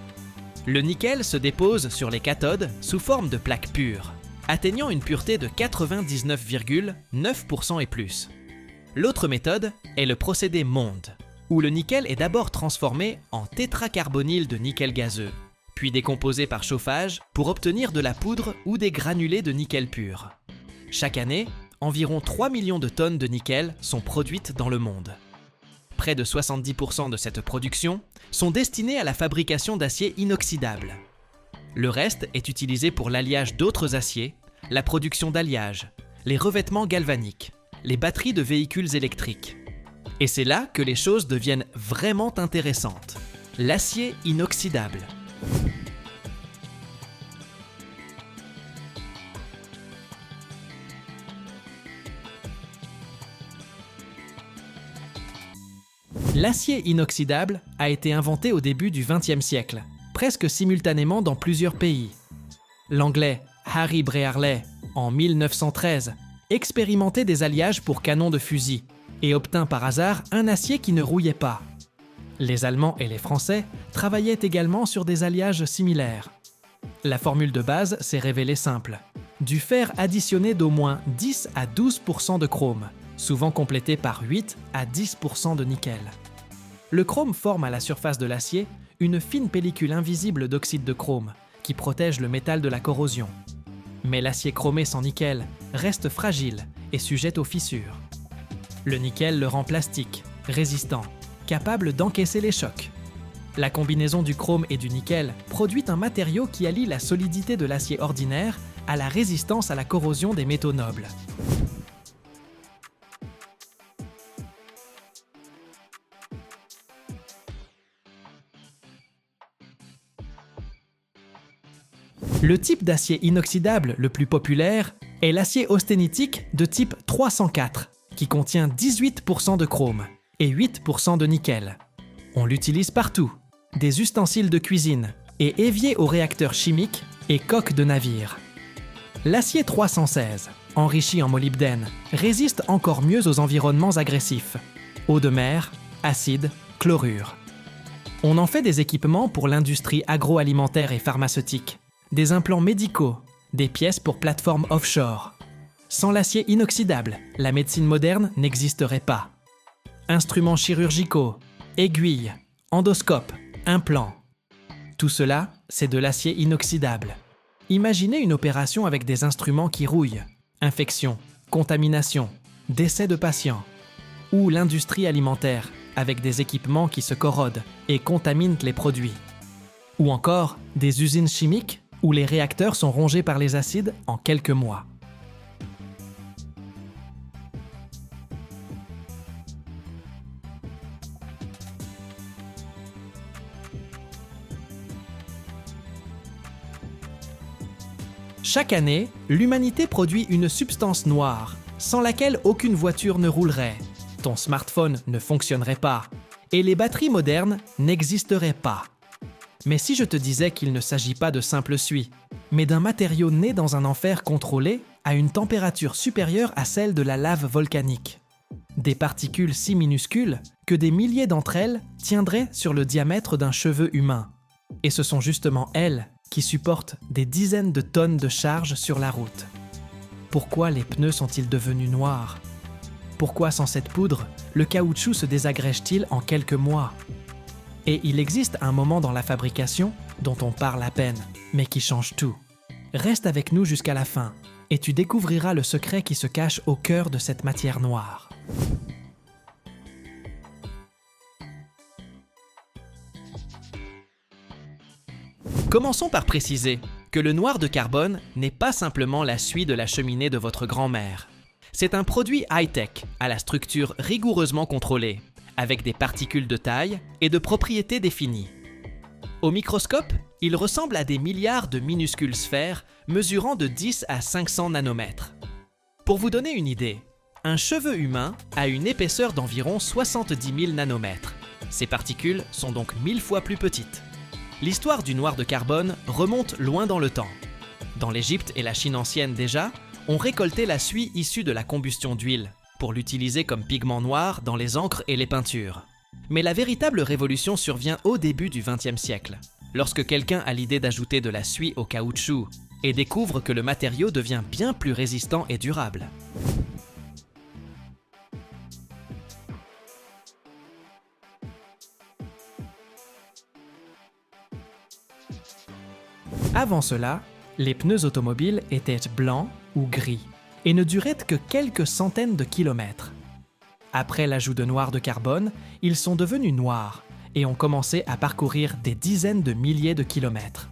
Le nickel se dépose sur les cathodes sous forme de plaques pures, atteignant une pureté de 99,9% et plus. L'autre méthode est le procédé Monde, où le nickel est d'abord transformé en tétracarbonyle de nickel gazeux, puis décomposé par chauffage pour obtenir de la poudre ou des granulés de nickel pur. Chaque année, environ 3 millions de tonnes de nickel sont produites dans le monde. Près de 70% de cette production sont destinés à la fabrication d'acier inoxydable. Le reste est utilisé pour l'alliage d'autres aciers, la production d'alliages, les revêtements galvaniques, les batteries de véhicules électriques. Et c'est là que les choses deviennent vraiment intéressantes. L'acier inoxydable. L'acier inoxydable a été inventé au début du XXe siècle, presque simultanément dans plusieurs pays. L'anglais Harry Brearley, en 1913, expérimentait des alliages pour canons de fusil et obtint par hasard un acier qui ne rouillait pas. Les Allemands et les Français travaillaient également sur des alliages similaires. La formule de base s'est révélée simple. Du fer additionné d'au moins 10 à 12% de chrome, souvent complété par 8 à 10% de nickel. Le chrome forme à la surface de l'acier une fine pellicule invisible d'oxyde de chrome qui protège le métal de la corrosion. Mais l'acier chromé sans nickel reste fragile et sujet aux fissures. Le nickel le rend plastique, résistant, capable d'encaisser les chocs. La combinaison du chrome et du nickel produit un matériau qui allie la solidité de l'acier ordinaire à la résistance à la corrosion des métaux nobles. Le type d'acier inoxydable le plus populaire est l'acier austénitique de type 304, qui contient 18% de chrome et 8% de nickel. On l'utilise partout, des ustensiles de cuisine et éviers aux réacteurs chimiques et coques de navires. L'acier 316, enrichi en molybdène, résiste encore mieux aux environnements agressifs, eau de mer, acide, chlorure. On en fait des équipements pour l'industrie agroalimentaire et pharmaceutique, des implants médicaux, des pièces pour plateformes offshore. Sans l'acier inoxydable, la médecine moderne n'existerait pas. Instruments chirurgicaux, aiguilles, endoscopes, implants. Tout cela, c'est de l'acier inoxydable. Imaginez une opération avec des instruments qui rouillent, infection, contamination, décès de patients. Ou l'industrie alimentaire, avec des équipements qui se corrodent et contaminent les produits. Ou encore des usines chimiques où les réacteurs sont rongés par les acides en quelques mois. Chaque année, l'humanité produit une substance noire, sans laquelle aucune voiture ne roulerait, ton smartphone ne fonctionnerait pas, et les batteries modernes n'existeraient pas. Mais si je te disais qu'il ne s'agit pas de simple suie, mais d'un matériau né dans un enfer contrôlé à une température supérieure à celle de la lave volcanique. Des particules si minuscules que des milliers d'entre elles tiendraient sur le diamètre d'un cheveu humain. Et ce sont justement elles qui supportent des dizaines de tonnes de charge sur la route. Pourquoi les pneus sont-ils devenus noirs? Pourquoi sans cette poudre, le caoutchouc se désagrège-t-il en quelques mois? Et il existe un moment dans la fabrication dont on parle à peine, mais qui change tout. Reste avec nous jusqu'à la fin, et tu découvriras le secret qui se cache au cœur de cette matière noire. Commençons par préciser que le noir de carbone n'est pas simplement la suie de la cheminée de votre grand-mère. C'est un produit high-tech, à la structure rigoureusement contrôlée, avec des particules de taille et de propriétés définies. Au microscope, il ressemble à des milliards de minuscules sphères mesurant de 10 à 500 nanomètres. Pour vous donner une idée, un cheveu humain a une épaisseur d'environ 70 000 nanomètres. Ces particules sont donc 1000 fois plus petites. L'histoire du noir de carbone remonte loin dans le temps. Dans l'Égypte et la Chine ancienne déjà, On récoltait la suie issue de la combustion d'huile pour l'utiliser comme pigment noir dans les encres et les peintures. Mais la véritable révolution survient au début du XXe siècle, lorsque quelqu'un a l'idée d'ajouter de la suie au caoutchouc et découvre que le matériau devient bien plus résistant et durable. Avant cela, les pneus automobiles étaient blancs ou gris et ne duraient que quelques centaines de kilomètres. Après l'ajout de noir de carbone, ils sont devenus noirs et ont commencé à parcourir des dizaines de milliers de kilomètres.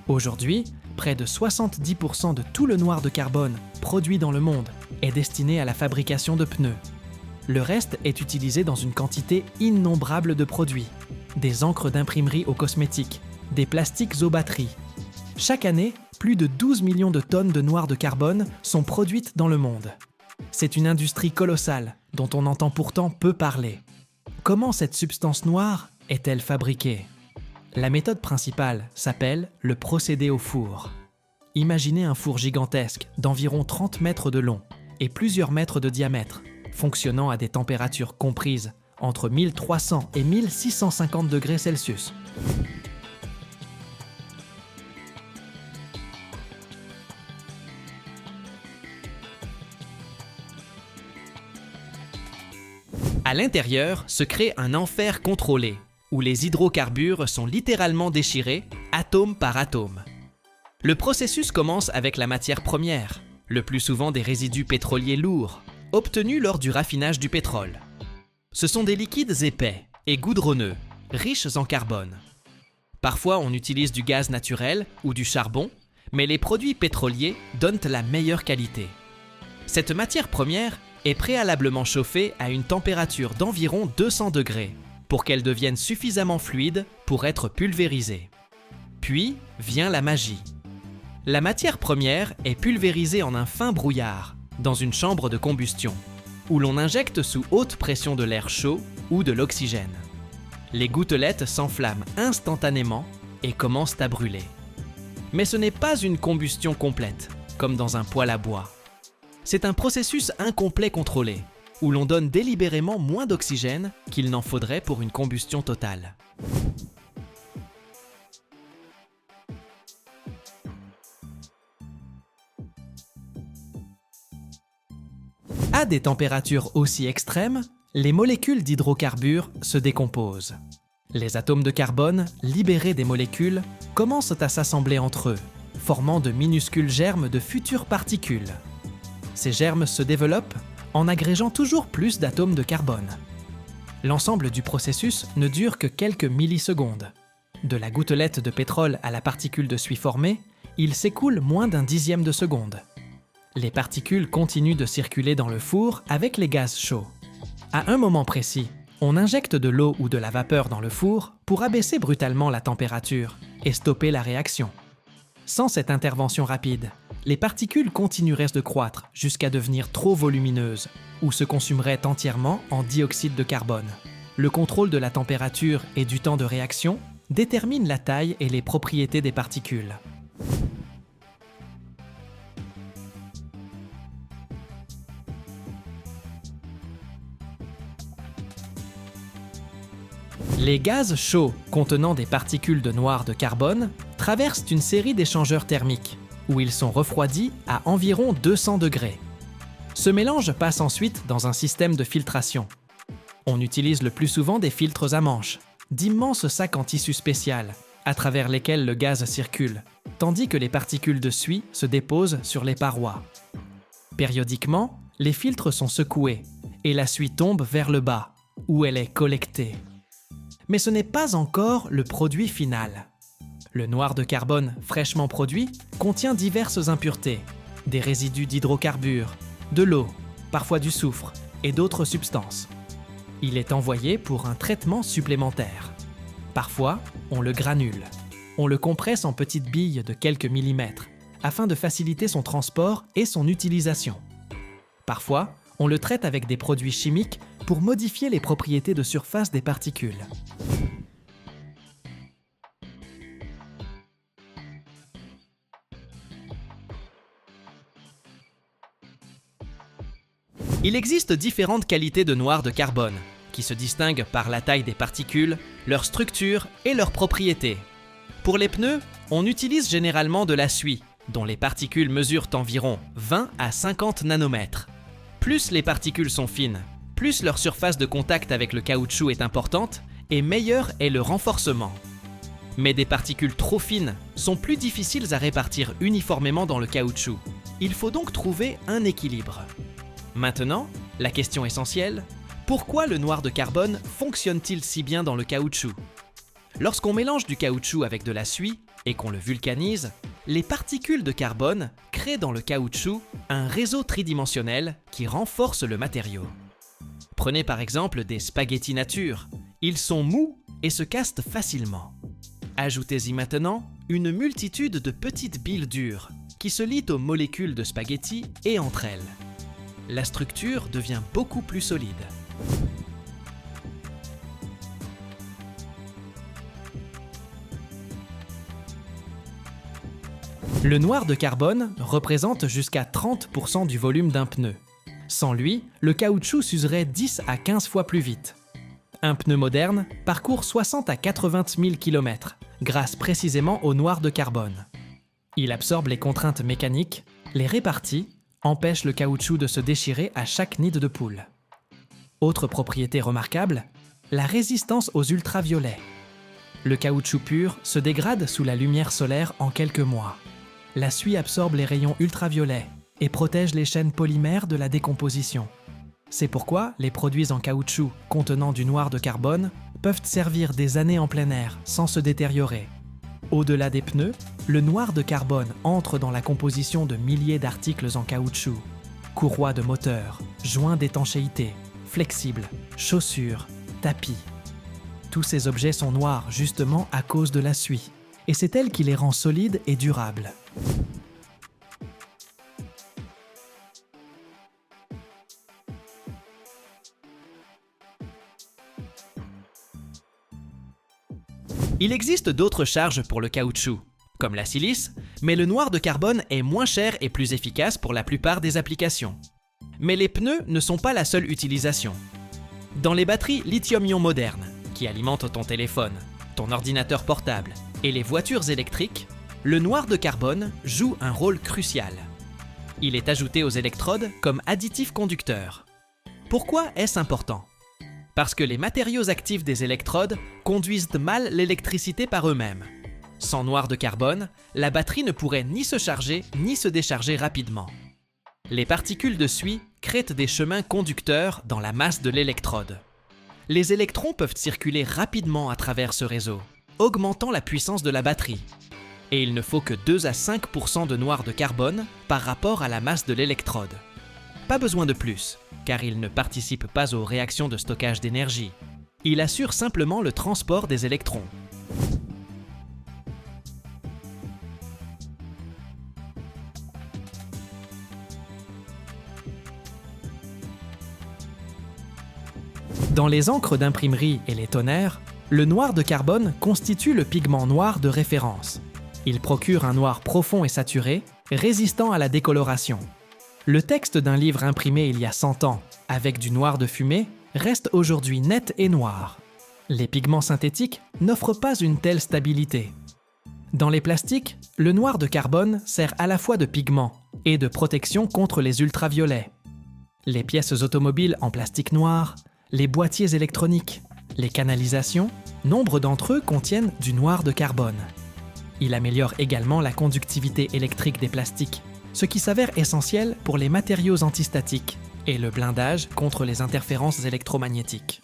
Aujourd'hui, près de 70% de tout le noir de carbone produit dans le monde est destiné à la fabrication de pneus. Le reste est utilisé dans une quantité innombrable de produits, des encres d'imprimerie aux cosmétiques, des plastiques aux batteries. Chaque année, plus de 12 millions de tonnes de noir de carbone sont produites dans le monde. C'est une industrie colossale dont on entend pourtant peu parler. Comment cette substance noire est-elle fabriquée ? La méthode principale s'appelle le procédé au four. Imaginez un four gigantesque d'environ 30 mètres de long et plusieurs mètres de diamètre, fonctionnant à des températures comprises entre 1300 et 1650 degrés Celsius. À l'intérieur se crée un enfer contrôlé, où les hydrocarbures sont littéralement déchirés, atome par atome. Le processus commence avec la matière première, le plus souvent des résidus pétroliers lourds, obtenus lors du raffinage du pétrole. Ce sont des liquides épais et goudronneux, riches en carbone. Parfois on utilise du gaz naturel ou du charbon, mais les produits pétroliers donnent la meilleure qualité. Cette matière première est préalablement chauffée à une température d'environ 200 degrés pour qu'elle devienne suffisamment fluide pour être pulvérisée. Puis vient la magie. La matière première est pulvérisée en un fin brouillard dans une chambre de combustion où l'on injecte sous haute pression de l'air chaud ou de l'oxygène. Les gouttelettes s'enflamment instantanément et commencent à brûler. Mais ce n'est pas une combustion complète, comme dans un poêle à bois. C'est un processus incomplet contrôlé, où l'on donne délibérément moins d'oxygène qu'il n'en faudrait pour une combustion totale. À des températures aussi extrêmes, les molécules d'hydrocarbures se décomposent. Les atomes de carbone, libérés des molécules, commencent à s'assembler entre eux, formant de minuscules germes de futures particules. Ces germes se développent en agrégeant toujours plus d'atomes de carbone. L'ensemble du processus ne dure que quelques millisecondes. De la gouttelette de pétrole à la particule de suie formée, il s'écoule moins d'un dixième de seconde. Les particules continuent de circuler dans le four avec les gaz chauds. À un moment précis, on injecte de l'eau ou de la vapeur dans le four pour abaisser brutalement la température et stopper la réaction. Sans cette intervention rapide, les particules continueraient de croître jusqu'à devenir trop volumineuses ou se consumeraient entièrement en dioxyde de carbone. Le contrôle de la température et du temps de réaction détermine la taille et les propriétés des particules. Les gaz chauds contenant des particules de noir de carbone traversent une série d'échangeurs thermiques, où ils sont refroidis à environ 200 degrés. Ce mélange passe ensuite dans un système de filtration. On utilise le plus souvent des filtres à manches, d'immenses sacs en tissu spécial, à travers lesquels le gaz circule, tandis que les particules de suie se déposent sur les parois. Périodiquement, les filtres sont secoués et la suie tombe vers le bas, où elle est collectée. Mais ce n'est pas encore le produit final. Le noir de carbone fraîchement produit contient diverses impuretés, des résidus d'hydrocarbures, de l'eau, parfois du soufre et d'autres substances. Il est envoyé pour un traitement supplémentaire. Parfois, on le granule. On le compresse en petites billes de quelques millimètres afin de faciliter son transport et son utilisation. Parfois, on le traite avec des produits chimiques pour modifier les propriétés de surface des particules. Il existe différentes qualités de noir de carbone, qui se distinguent par la taille des particules, leur structure et leurs propriétés. Pour les pneus, on utilise généralement de la suie, dont les particules mesurent environ 20 à 50 nanomètres. Plus les particules sont fines, plus leur surface de contact avec le caoutchouc est importante et meilleur est le renforcement. Mais des particules trop fines sont plus difficiles à répartir uniformément dans le caoutchouc. Il faut donc trouver un équilibre. Maintenant, la question essentielle, pourquoi le noir de carbone fonctionne-t-il si bien dans le caoutchouc? Lorsqu'on mélange du caoutchouc avec de la suie et qu'on le vulcanise, les particules de carbone créent dans le caoutchouc un réseau tridimensionnel qui renforce le matériau. Prenez par exemple des spaghettis nature. Ils sont mous et se cassent facilement. Ajoutez-y maintenant une multitude de petites billes dures qui se lient aux molécules de spaghettis et entre elles. La structure devient beaucoup plus solide. Le noir de carbone représente jusqu'à 30% du volume d'un pneu. Sans lui, le caoutchouc s'userait 10 à 15 fois plus vite. Un pneu moderne parcourt 60 à 80 000 km, grâce précisément au noir de carbone. Il absorbe les contraintes mécaniques, les répartit, empêche le caoutchouc de se déchirer à chaque nid de poule. Autre propriété remarquable, la résistance aux ultraviolets. Le caoutchouc pur se dégrade sous la lumière solaire en quelques mois. La suie absorbe les rayons ultraviolets et protège les chaînes polymères de la décomposition. C'est pourquoi les produits en caoutchouc contenant du noir de carbone peuvent servir des années en plein air sans se détériorer. Au-delà des pneus, le noir de carbone entre dans la composition de milliers d'articles en caoutchouc. Courroies de moteur, joints d'étanchéité, flexibles, chaussures, tapis. Tous ces objets sont noirs justement à cause de la suie, et c'est elle qui les rend solides et durables. Il existe d'autres charges pour le caoutchouc, comme la silice, mais le noir de carbone est moins cher et plus efficace pour la plupart des applications. Mais les pneus ne sont pas la seule utilisation. Dans les batteries lithium-ion modernes, qui alimentent ton téléphone, ton ordinateur portable et les voitures électriques, le noir de carbone joue un rôle crucial. Il est ajouté aux électrodes comme additif conducteur. Pourquoi est-ce important? Parce que les matériaux actifs des électrodes conduisent mal l'électricité par eux-mêmes. Sans noir de carbone, la batterie ne pourrait ni se charger ni se décharger rapidement. Les particules de suie créent des chemins conducteurs dans la masse de l'électrode. Les électrons peuvent circuler rapidement à travers ce réseau, augmentant la puissance de la batterie. Et il ne faut que 2 à 5% de noir de carbone par rapport à la masse de l'électrode. Pas besoin de plus, car il ne participe pas aux réactions de stockage d'énergie. Il assure simplement le transport des électrons. Dans les encres d'imprimerie et les toners, le noir de carbone constitue le pigment noir de référence. Il procure un noir profond et saturé, résistant à la décoloration. Le texte d'un livre imprimé il y a 100 ans, avec du noir de fumée, reste aujourd'hui net et noir. Les pigments synthétiques n'offrent pas une telle stabilité. Dans les plastiques, le noir de carbone sert à la fois de pigment et de protection contre les ultraviolets. Les pièces automobiles en plastique noir, les boîtiers électroniques, les canalisations, nombre d'entre eux contiennent du noir de carbone. Il améliore également la conductivité électrique des plastiques, ce qui s'avère essentiel pour les matériaux antistatiques et le blindage contre les interférences électromagnétiques.